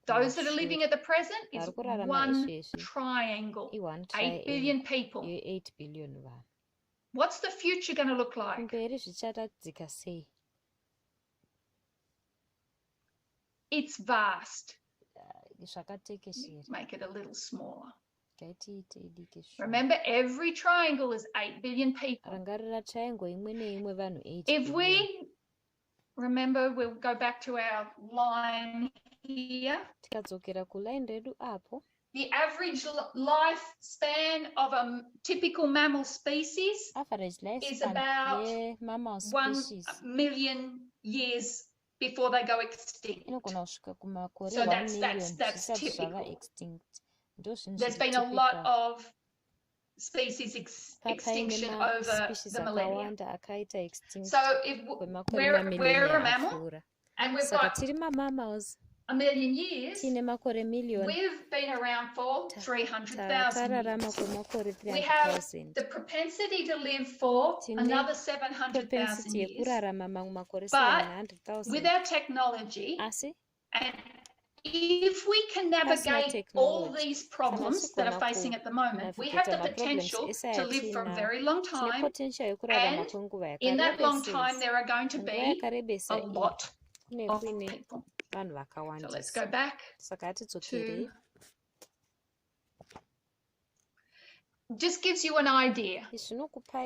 Those that are living at the present is one triangle, 8 billion people. What's the future going to look like? It's vast. Make it a little smaller. Remember, every triangle is 8 billion people. If we remember, we'll go back to our line here. The average lifespan of a typical mammal species is about 1 million years before they go extinct. So that's typical. There's been a lot of species extinction over the millennia. So if we're a mammal and we've got 1 million years, we've been around for 300,000 years. We have the propensity to live for another 700,000 years. But with our technology, and if we can navigate all these problems that are facing at the moment, we have the potential to live for a very long time. And in that long time, there are going to be a lot of people. So let's go back to... Just gives you an idea.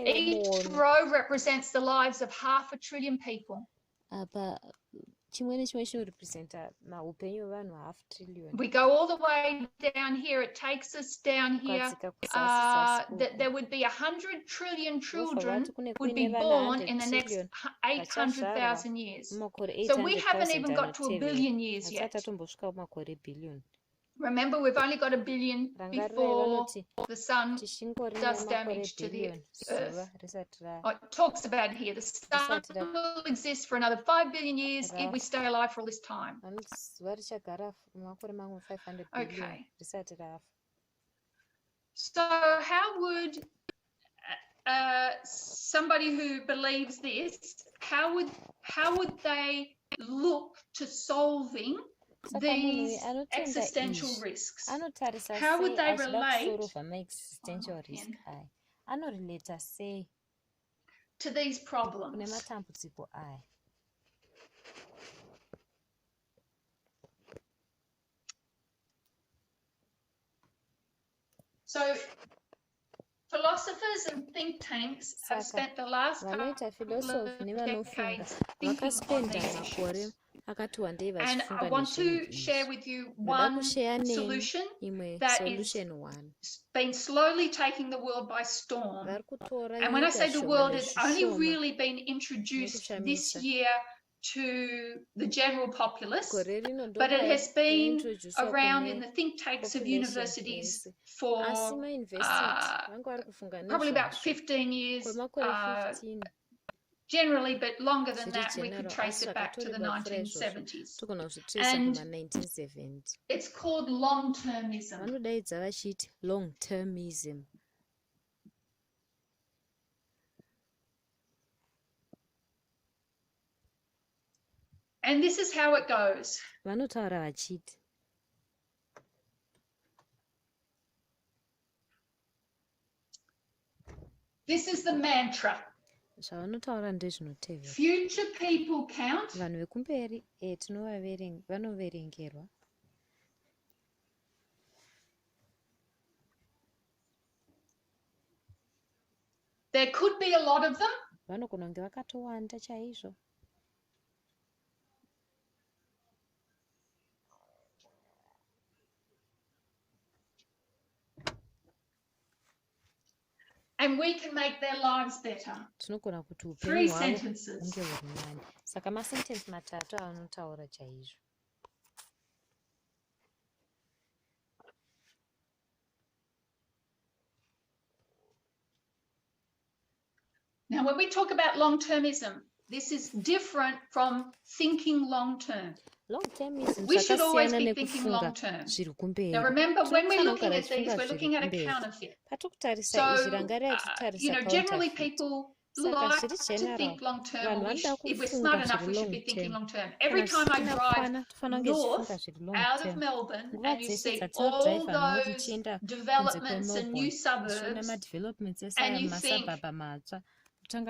Each row represents the lives of 500 billion people. We go all the way down here. It takes us down here. There would be 100 trillion children would be born in the next 800,000 years. So we haven't even got to 1 billion years yet. Remember, we've only got 1 billion before the sun does damage to the earth. It talks about here, the sun will exist for another 5 billion years if we stay alive for all this time. Okay. So how would somebody who believes this, how would they look to solving these existential risks? How would they relate to these problems? So Philosophers and think tanks have spent the last couple of decades thinking on these issues. And I want to share with you one solution that is been slowly taking the world by storm. And when I say the world, it's only really been introduced this year to the general populace, but it has been around in the think tanks of universities for probably about 15 years, generally, but longer than that, we could trace it back to the 1970s. And it's called long-termism. Long-termism. And this is how it goes. This is the mantra. Future people count. There could be a lot of them. And we can make their lives better. 3 sentences. Now, when we talk about long-termism, this is different from thinking long-term. We should always be thinking long-term. Now, remember, when we're looking at these, we're looking at a counterfeit. So, generally people like to think long-term, or if we're smart enough, we should be thinking long-term. Every time I drive north out of Melbourne and you see all those developments and new suburbs, and you think,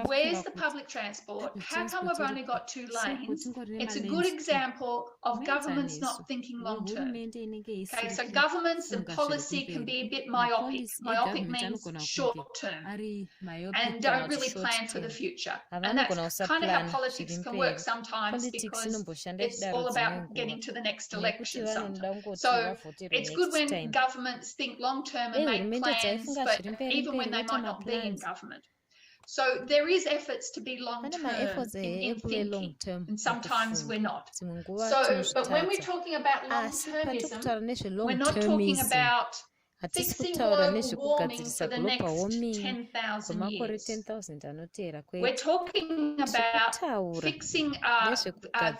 where's the public transport? How come we've only got 2 lanes? It's a good example of governments not thinking long-term. Okay, so governments and policy can be a bit myopic. Myopic means short-term and don't really plan for the future. And that's kind of how politics can work sometimes, because it's all about getting to the next election sometimes. So it's good when governments think long-term and make plans, but even when they might not be in government. So there is efforts to be long-term in thinking, and sometimes we're not. So, but when we're talking about long-termism, we're not talking about fixing global warming for the next 10,000 years. We're talking about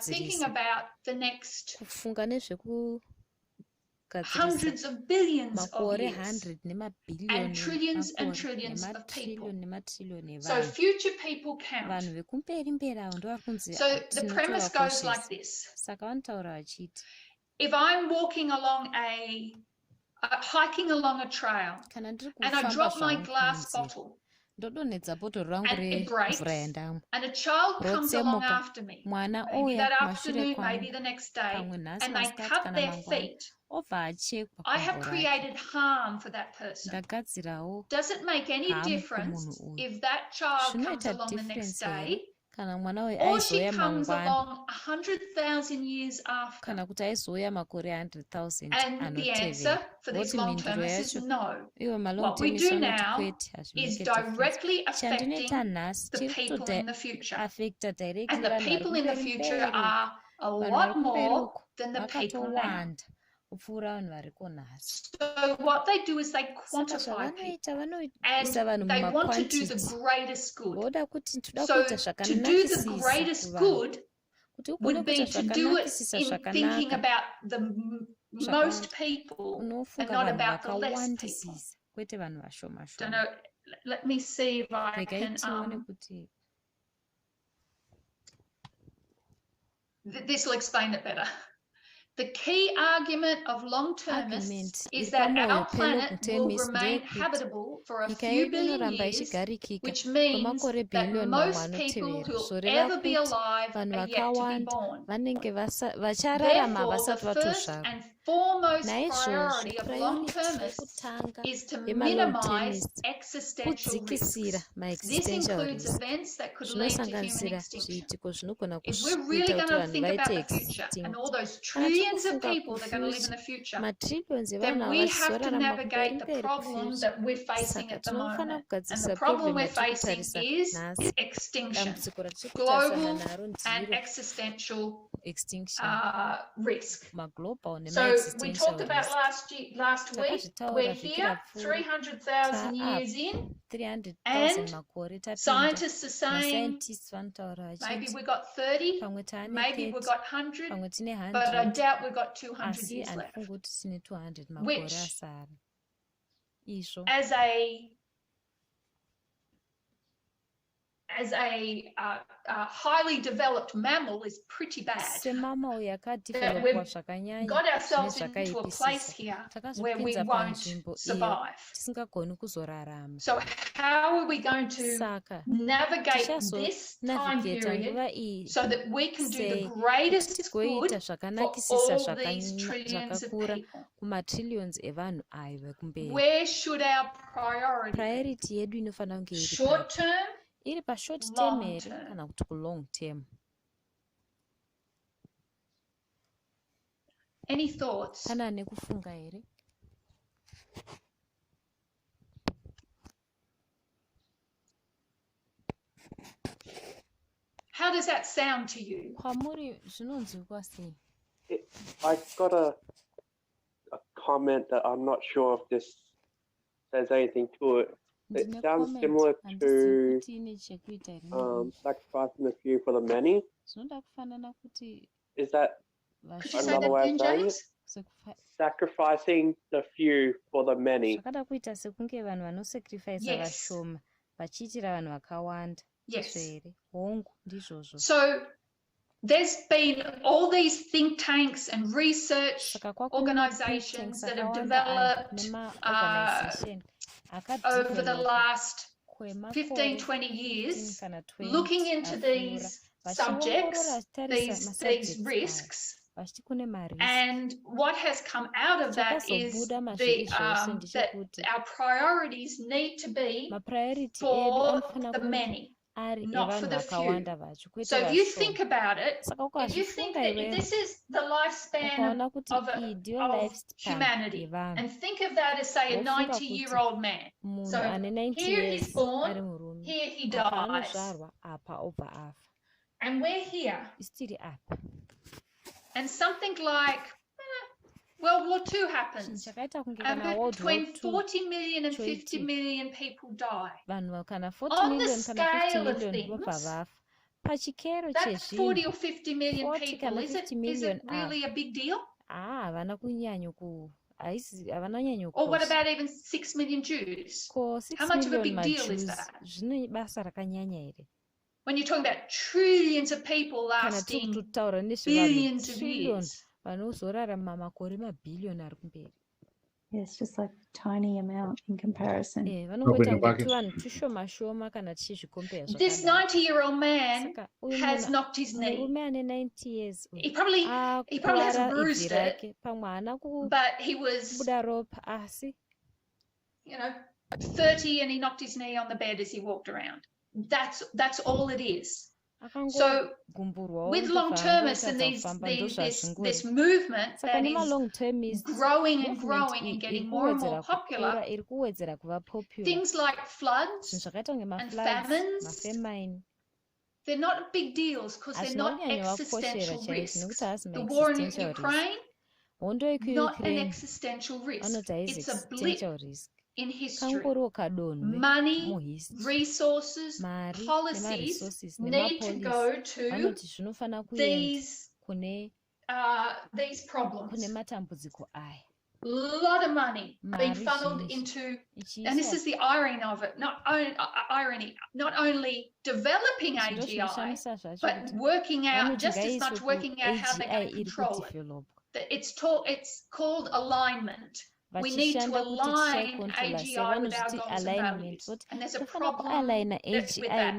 thinking about the next hundreds of billions of years and trillions of people. So future people count. So the premise goes like this. If I'm walking along hiking along a trail and I drop my glass bottle and it breaks, and a child comes along after me, maybe that afternoon, maybe the next day, and they cut their feet, I have created harm for that person. Does it make any difference if that child comes along the next day, or she comes along 100,000 years after? And the answer for these long-termists is no. What we do now is directly affecting the people in the future. And the people in the future are a lot more than the people now. So what they do is they quantify people, and they want to do the greatest good. So to do the greatest good would be to do it in thinking about the most people and not about the less people. Don't know. Let me see if I can. This will explain it better. The key argument of long-termists is that our planet will remain habitable for a few billion years, which means that most people who will ever be alive are yet to be born. Therefore, the first and foremost priority of long-termists is to minimize existential risks. This includes events that could lead to human extinction. If we're really going to think about the future and all those trillions of people that are going to live in the future, then we have to navigate the problem that we're facing at the moment. And the problem we're facing is extinction, global and existential risk. So we talked about last week. We're here 300,000 years in, and scientists are saying maybe we got 30, maybe we got 100, but I doubt we got 200 years left. Which, as a highly developed mammal, is pretty bad. We've got ourselves into a place here where we won't survive. So how are we going to navigate this time period so that we can do the greatest good for all these trillions of people? Where should our priority be? Short term? Long term. Any thoughts? How does that sound to you? I've got a comment that I'm not sure if this says anything to it. It sounds similar to sacrificing the few for the many. Is that another way of saying it? Sacrificing the few for the many. Yes. So there's been all these think tanks and research organizations that have developed over the last 15, 20 years, looking into these subjects, these risks, and what has come out of that is that our priorities need to be for the many, not for the few. So if you think about it, if you think that this is the lifespan of humanity, and think of that as, say, a 90-year-old man. So here he's born, here he dies, and we're here. And something like World War II happens, and between 40 million and 50 million people die. On the scale of things, that 40 or 50 million people, is it really a big deal? Or what about even 6 million Jews? How much of a big deal is that? When you're talking about trillions of people lasting billions of years. It's just like a tiny amount in comparison. This 90-year-old man has knocked his knee. He probably hasn't bruised it, but he was, 30 and he knocked his knee on the bed as he walked around. That's all it is. So with long-termists and this movement that is growing and growing and getting more and more popular, things like floods and famines, they're not big deals because they're not existential risks. The war in Ukraine, not an existential risk. It's a blip in history. Money, resources, policies need to go to these problems. A lot of money being funneled into, and this is the irony of it, not only developing AGI, but working out, just as much working out how they're going to control it. It's called alignment. we need to align AGI with our goals and values. And there's a problem with that.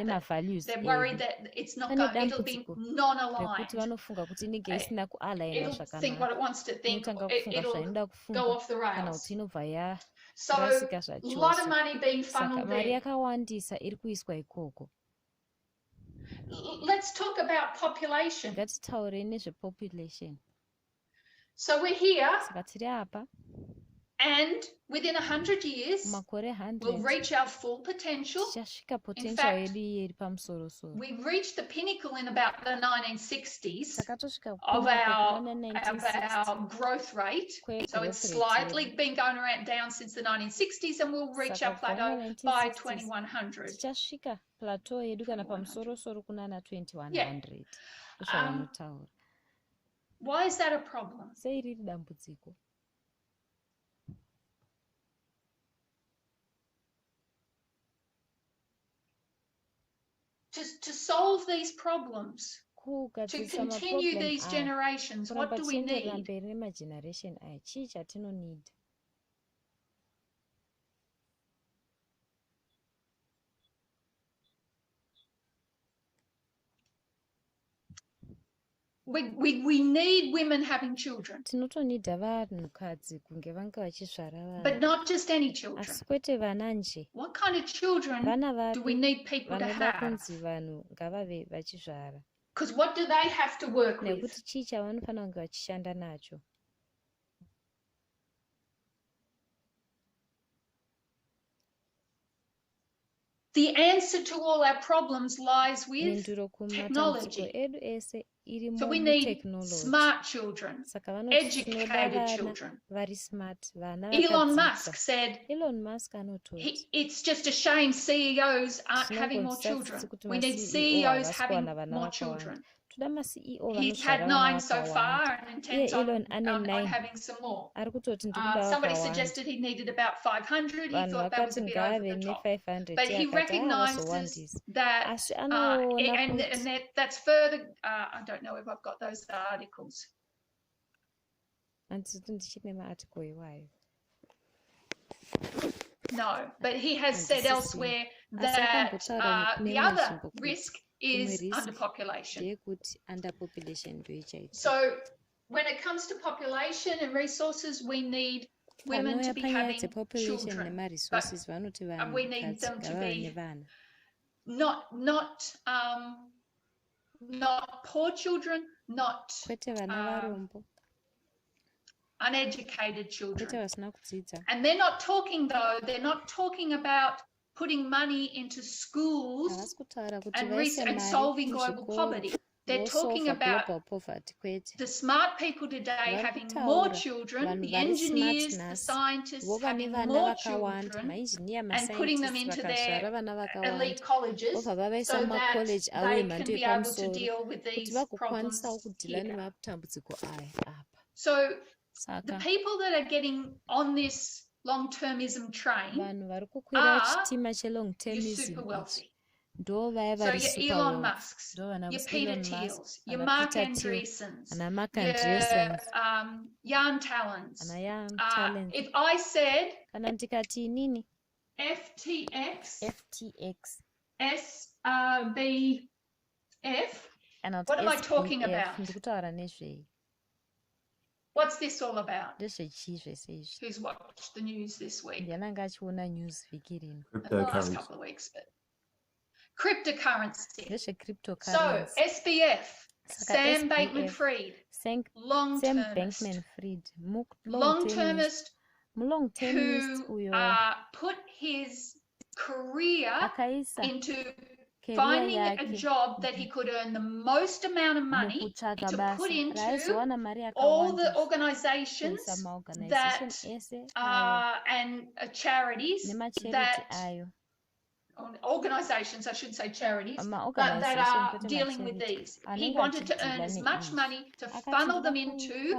They're worried that it'll be non-aligned. It'll think what it wants to think. It'll go off the rails. So a lot of money being funneled there. Let's talk about population. So we're here, and within 100 years, we'll reach our full potential. In fact, we reached the pinnacle in about the 1960s of our growth rate. So it's slightly been going down since the 1960s, and we'll reach our plateau by 2100. Yeah. Why is that a problem? To solve these problems, to continue these generations, what do we need? We need women having children, but not just any children. What kind of children do we need people to have? Because what do they have to work with? The answer to all our problems lies with technology. So we need smart children, educated children. Elon Musk said, it's just a shame CEOs aren't having more children. We need CEOs having more children. He's had 9 so far and intends on having some more. Somebody suggested he needed about 500. He thought that was a bit over the top. But he recognises that, and that's further, I don't know if I've got those articles. No, but he has said elsewhere that the other risk is underpopulation. So when it comes to population and resources, we need women to be having children, but we need them to be not poor children, not uneducated children. And they're not talking about putting money into schools and solving global poverty. They're talking about the smart people today having more children, the engineers, the scientists having more children, and putting them into their elite colleges so that they can be able to deal with these problems here. So the people that are getting on this long-termism train are your super wealthy. So your Elon Musks, your Peter Thiels, your Mark Andreessens, your Jan Tallens. If I said FTX, SBF, what am I talking about? What's this all about? Who's watched the news this week? The last couple of weeks, but cryptocurrency. So SBF, Sam Bankman-Fried, long-termist who put his career into finding a job that he could earn the most amount of money to put into all the organizations that and charities that organizations, I should say charities, that are dealing with these. He wanted to earn as much money to funnel them into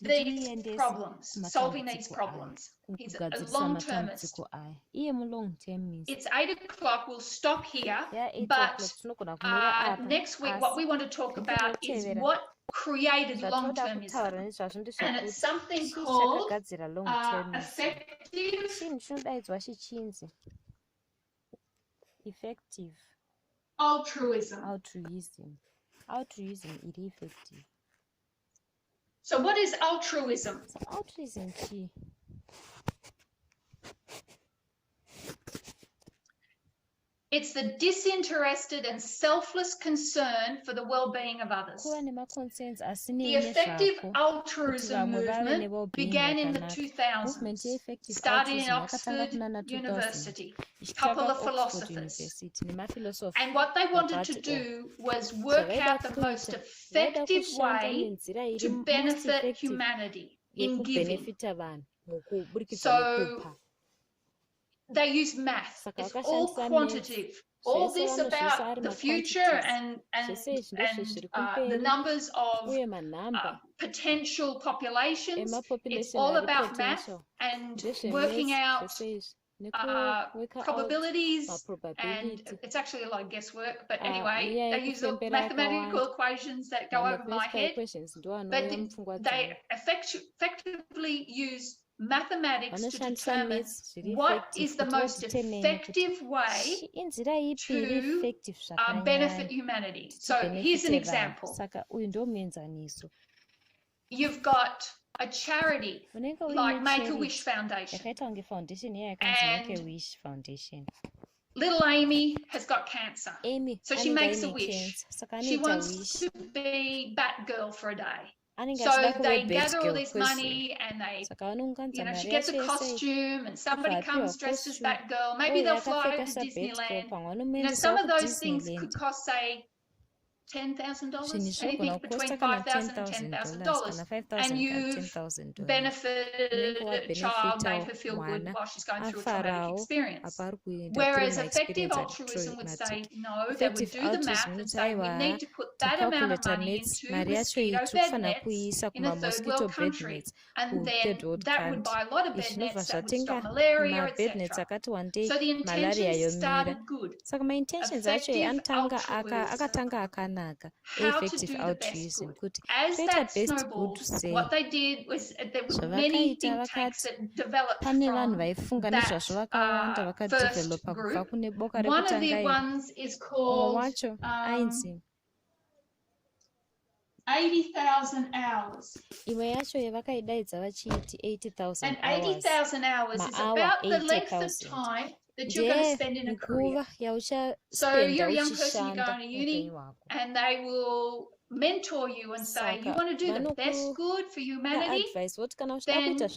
these problems, solving these problems. He's a long-termist. It's 8 o'clock. We'll stop here. But next week, what we want to talk about is what created long-termism, and it's something called effective altruism. Altruism iri effective. So what is altruism? Altruism chi? It's the disinterested and selfless concern for the well-being of others. The effective altruism movement began in the 2000s, started in Oxford University, a couple of philosophers. And what they wanted to do was work out the most effective way to benefit humanity in giving. So they use math. It's all quantitative. All this about the future and the numbers of potential populations. It's all about math and working out probabilities, and it's actually a lot of guesswork. But anyway, they use the mathematical equations that go over my head. But they effectively use mathematics to determine what is the most effective way to benefit humanity. So here's an example. You've got a charity like Make-A-Wish Foundation, and little Amy has got cancer, so she makes a wish. She wants to be Batgirl for a day. So they gather all this money and they, she gets a costume and somebody comes dressed as Batgirl. Maybe they'll fly to Disneyland. Some of those things could cost, say, $10,000, anything between $5,000 and $10,000, and you've benefited a child, made her feel good while she's going through a traumatic experience. Whereas effective altruism would say, no, they would do the math and say, we need to put that amount of money into mosquito bed nets in a third world country, and then that would buy a lot of bed nets that would stop malaria, etc. So the intentions started good. Effective altruism. How to do the best good. As that snowballed, what they did was there were many think tanks that developed from that first group. One of the ones is called 80,000 hours. And 80,000 hours is about the length of time that you're going to spend in a career. So you're a young person, you're going to uni, and they will mentor you and say, you want to do the best good for humanity, then you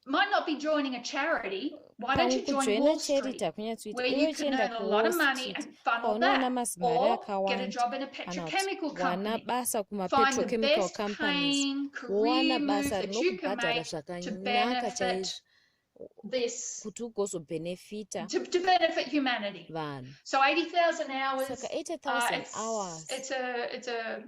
might not be joining a charity. Why don't you join Wall Street, where you can earn a lot of money and funnel that, or get a job in a petrochemical company. Find the best paying career move that you can make to benefit this, to benefit humanity. So 80,000 hours. It's a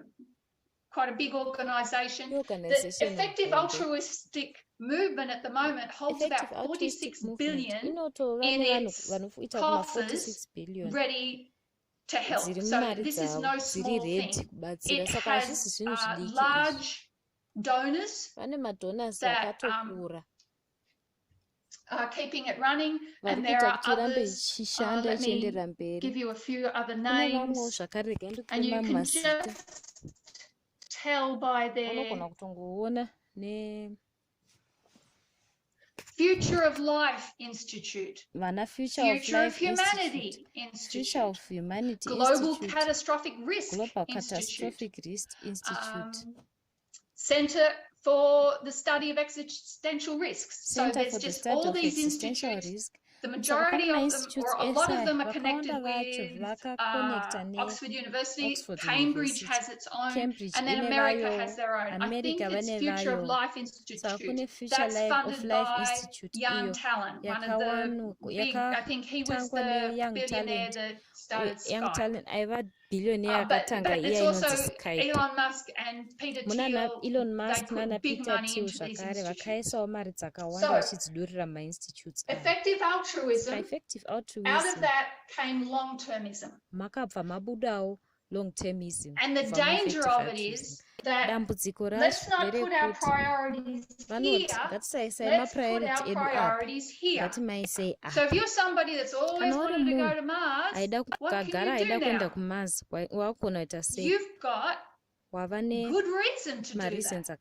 quite a big organisation. The effective altruistic movement at the moment holds about 46 billion in its coffers, ready to help. So this is no small thing. It has large donors that are keeping it running, and there are others. Let me give you a few other names, and you can just tell by their Future of Life Institute, Future of Humanity Institute, Global Catastrophic Risk Institute, Centre for the Study of Existential Risks. So there's just all these institutes. The majority of them, or a lot of them, are connected with Oxford University. Cambridge has its own, and then America has their own. I think it's Future of Life Institute. That's funded by Young Talent, one of the big, I think he was the billionaire that started Skype. But it's also Elon Musk and Peter Thiel. They put big money into these institutes. So, effective altruism, out of that came long-termism. long-termism. And the danger of it is that let's not put our priorities here, let's put our priorities here. So if you're somebody that's always wanted to go to Mars, what can you do now? You've got good reason to do that.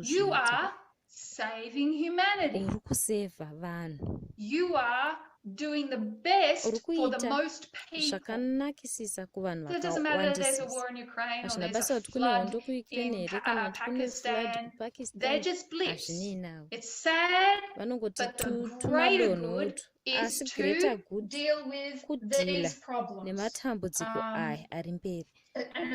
You are saving humanity. You are doing the best for the most people. It doesn't matter if there's a war in Ukraine or there's a flood in Pakistan. They're just blips. It's sad, but the greater good is to deal with these problems. And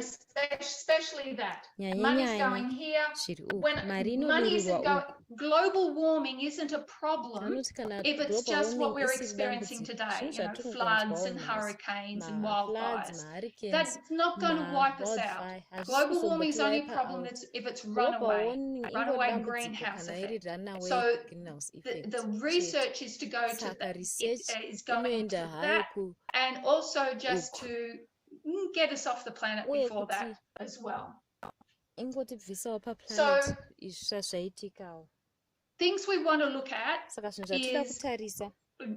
especially that money's going here. When money isn't going, global warming isn't a problem if it's just what we're experiencing today. You know, floods and hurricanes and wildfires. That's not going to wipe us out. Global warming is only a problem if it's runaway greenhouse effect. So the research is to go to that. Is going to that, and also just to get us off the planet before that as well. So things we want to look at is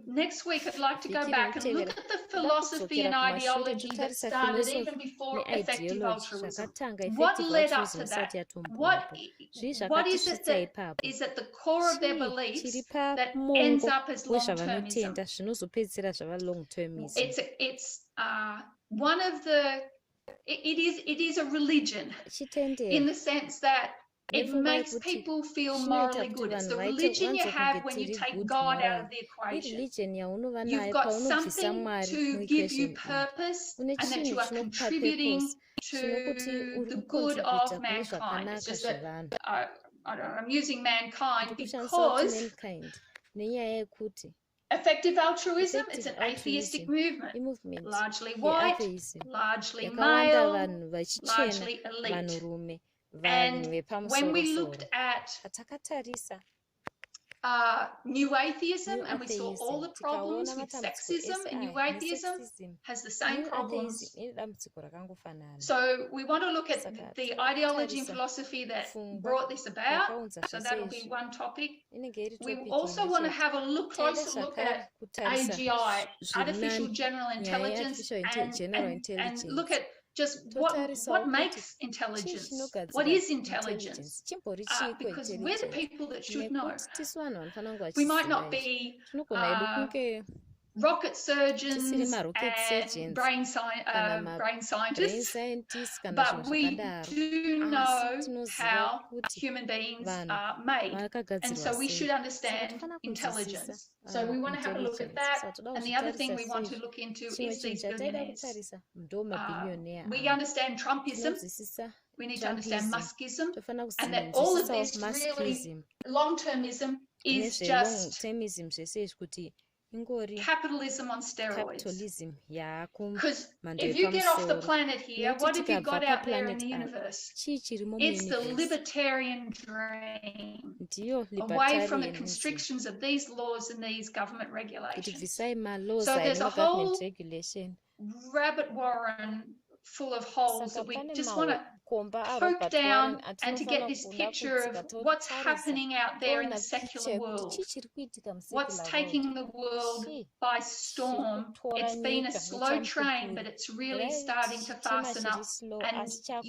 next week I'd like to go back and look at the philosophy and ideology that started even before effective altruism. What led up to that? What is it that is at the core of their beliefs that ends up as long-termism? It's one of the it is a religion in the sense that it makes people feel morally good. It's the religion you have when you take God out of the equation. You've got something to give you purpose and that you are contributing to the good of mankind. It's just that I'm using mankind because effective altruism, it's an atheistic movement, largely white, largely male, largely elite. And when we looked at new atheism and we saw all the problems with sexism, and new atheism has the same problems. So we want to look at the ideology and philosophy that brought this about. So that'll be one topic. We also want to have a closer look at AGI, artificial general intelligence, and look at just what makes intelligence? What is intelligence? Because we're the people that should know. We might not be rocket surgeons and brain scientists, but we do know how human beings are made, and so we should understand intelligence. So we want to have a look at that, and the other thing we want to look into is these billionaires. We understand Trumpism, we need to understand Muskism, and that all of this really, long-termism is just capitalism on steroids. Because if you get off the planet here, what have you got out there in the universe? It's the libertarian dream, away from the constrictions of these laws and these government regulations. So there's a whole rabbit warren full of holes that we just want to poke down and to get this picture of what's happening out there in the secular world, what's taking the world by storm. It's been a slow train, but it's really starting to fasten up, and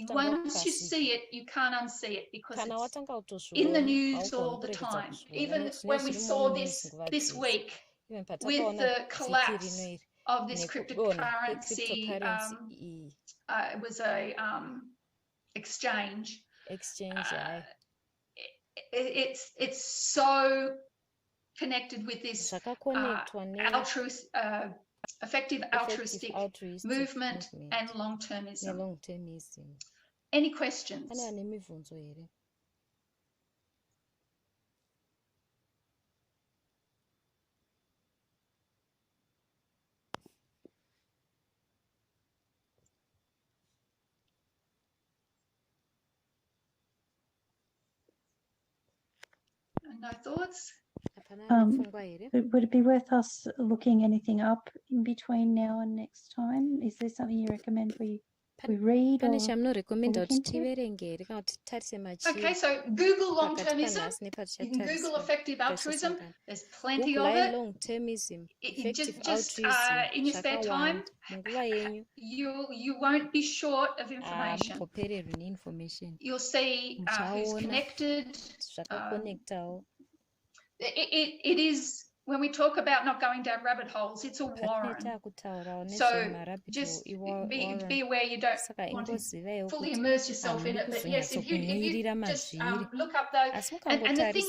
once you see it, you can't unsee it because it's in the news all the time. Even when we saw this week with the collapse of this cryptocurrency, it was a exchange. It's so connected with this effective altruistic movement and long-termism. Any questions? No thoughts? Would it be worth us looking anything up in between now and next time? Is there something you recommend we we read pane or chamunorekomenda look kuti into? tiverenge here kana kuti tarise Okay, machiro so Google pakati long-termism. panhasi You can Google nepatichatariswa effective altruism. kwesesangana. There's plenty Google of hai it. long-termism, effective Just altruism, in your spare time, zvakawanda munguva yenyu you won't be short of information. hamugopererwi neinformation. You'll see who's Muchaona connected. zvakakonektawo. It is, when we talk about not going down rabbit holes, it's a warren. So just be aware you don't want to fully immerse yourself in it. But yes, if you just look up those, and the thing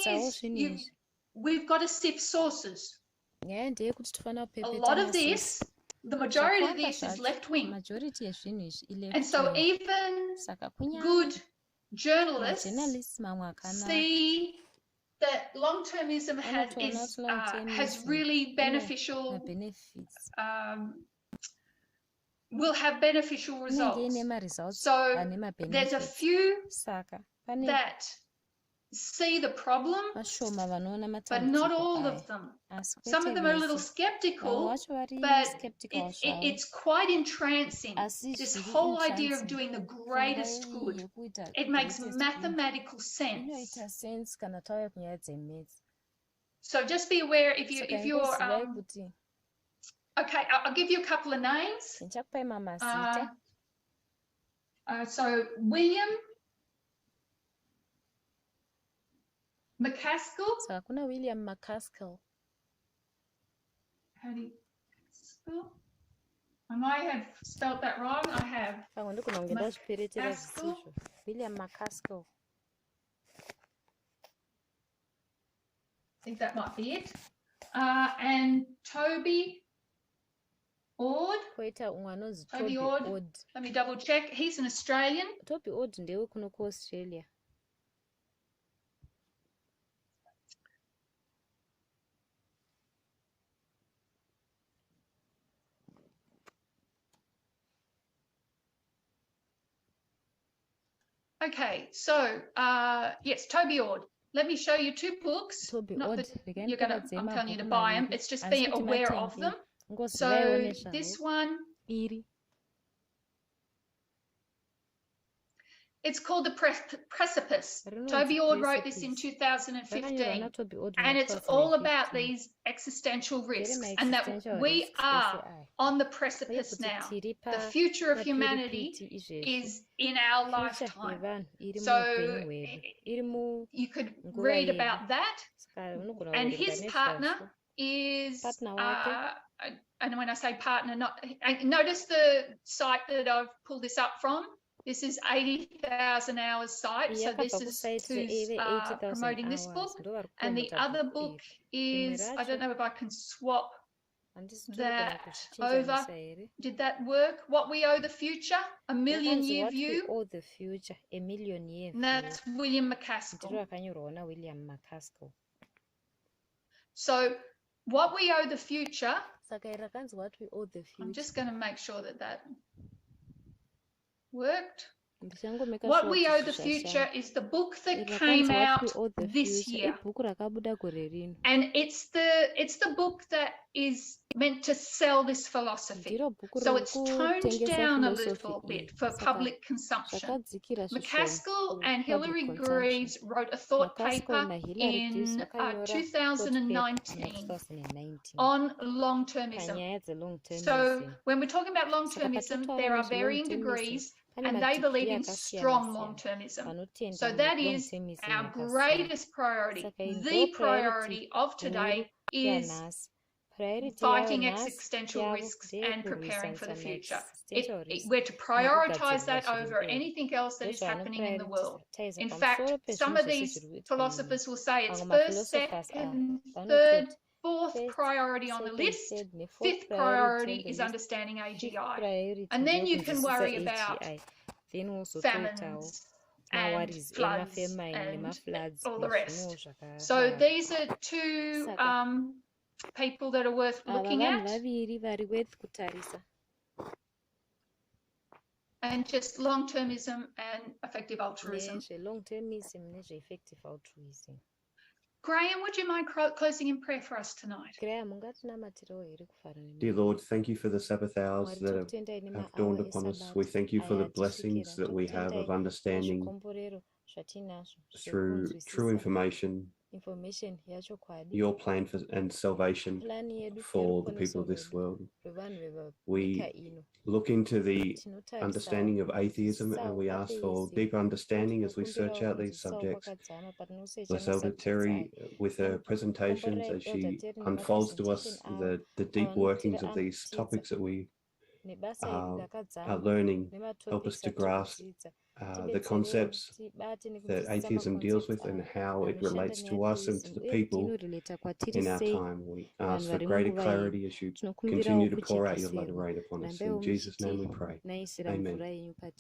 is, we've got to sift sources. A lot of this, the majority of this is left-wing. And so even good journalists see that long-termism has really beneficial, will have beneficial results. So there's a few that see the problem, but not all of them. Some of them are a little skeptical, but it's quite entrancing. This whole idea of doing the greatest good. It makes mathematical sense. So just be aware if you're okay, I'll give you a couple of names. So William McCaskill. So hakuna William McCaskill. How do you spell? I might have spelled that wrong. I have. William McCaskill. I think that might be it. And Toby Ord. Toby Ord. Let me double check. He's an Australian. Toby Ord ndewe kuno ku Australia. Okay, so yes, Toby Ord. Let me show you two books. Not that I'm telling you to buy them. It's just being aware of them. So this one, it's called The Precipice. Toby Ord wrote this in 2015, and it's all about these existential risks and that we are on the precipice now. The future of humanity is in our lifetime. So you could read about that. And his partner is, and when I say partner, notice the site that I've pulled this up from. This is 80,000 hours site. So this is who's promoting this book. And the other book is, I don't know if I can swap that over. Did that work? What We Owe the Future, A Million Year View. And that's William McCaskill. So What We Owe the Future, I'm just going to make sure that that worked. What We Owe the Future is the book that came out this year, and it's the book that is meant to sell this philosophy. So it's toned down a little bit for public consumption. McCaskill and Hilary Greaves wrote a thought paper in 2019 on long-termism. So when we're talking about long-termism, there are varying degrees, and they believe in strong long-termism. So that is our greatest priority. The priority of today is fighting existential risks and preparing for the future. We're to prioritize that over anything else that is happening in the world. In fact, some of these philosophers will say it's first, second, third, fourth priority on the list. Fifth priority is understanding AGI. And then you can worry about famines and floods and all the rest. So these are two people that are worth looking at. And just long-termism and effective altruism. Graham, would you mind closing in prayer for us tonight? Dear Lord, thank you for the Sabbath hours that have dawned upon us. We thank you for the blessings that we have of understanding through true information, your plan for and salvation for the people of this world. We look into the understanding of atheism and we ask for deeper understanding as we search out these subjects. Bless Elder Terrie with her presentations as she unfolds to us the deep workings of these topics that we are learning. Help us to grasp the concepts that atheism deals with and how it relates to us and to the people in our time. We ask for greater clarity as you continue to pour out your love and rain upon us. In Jesus' name we pray. Amen.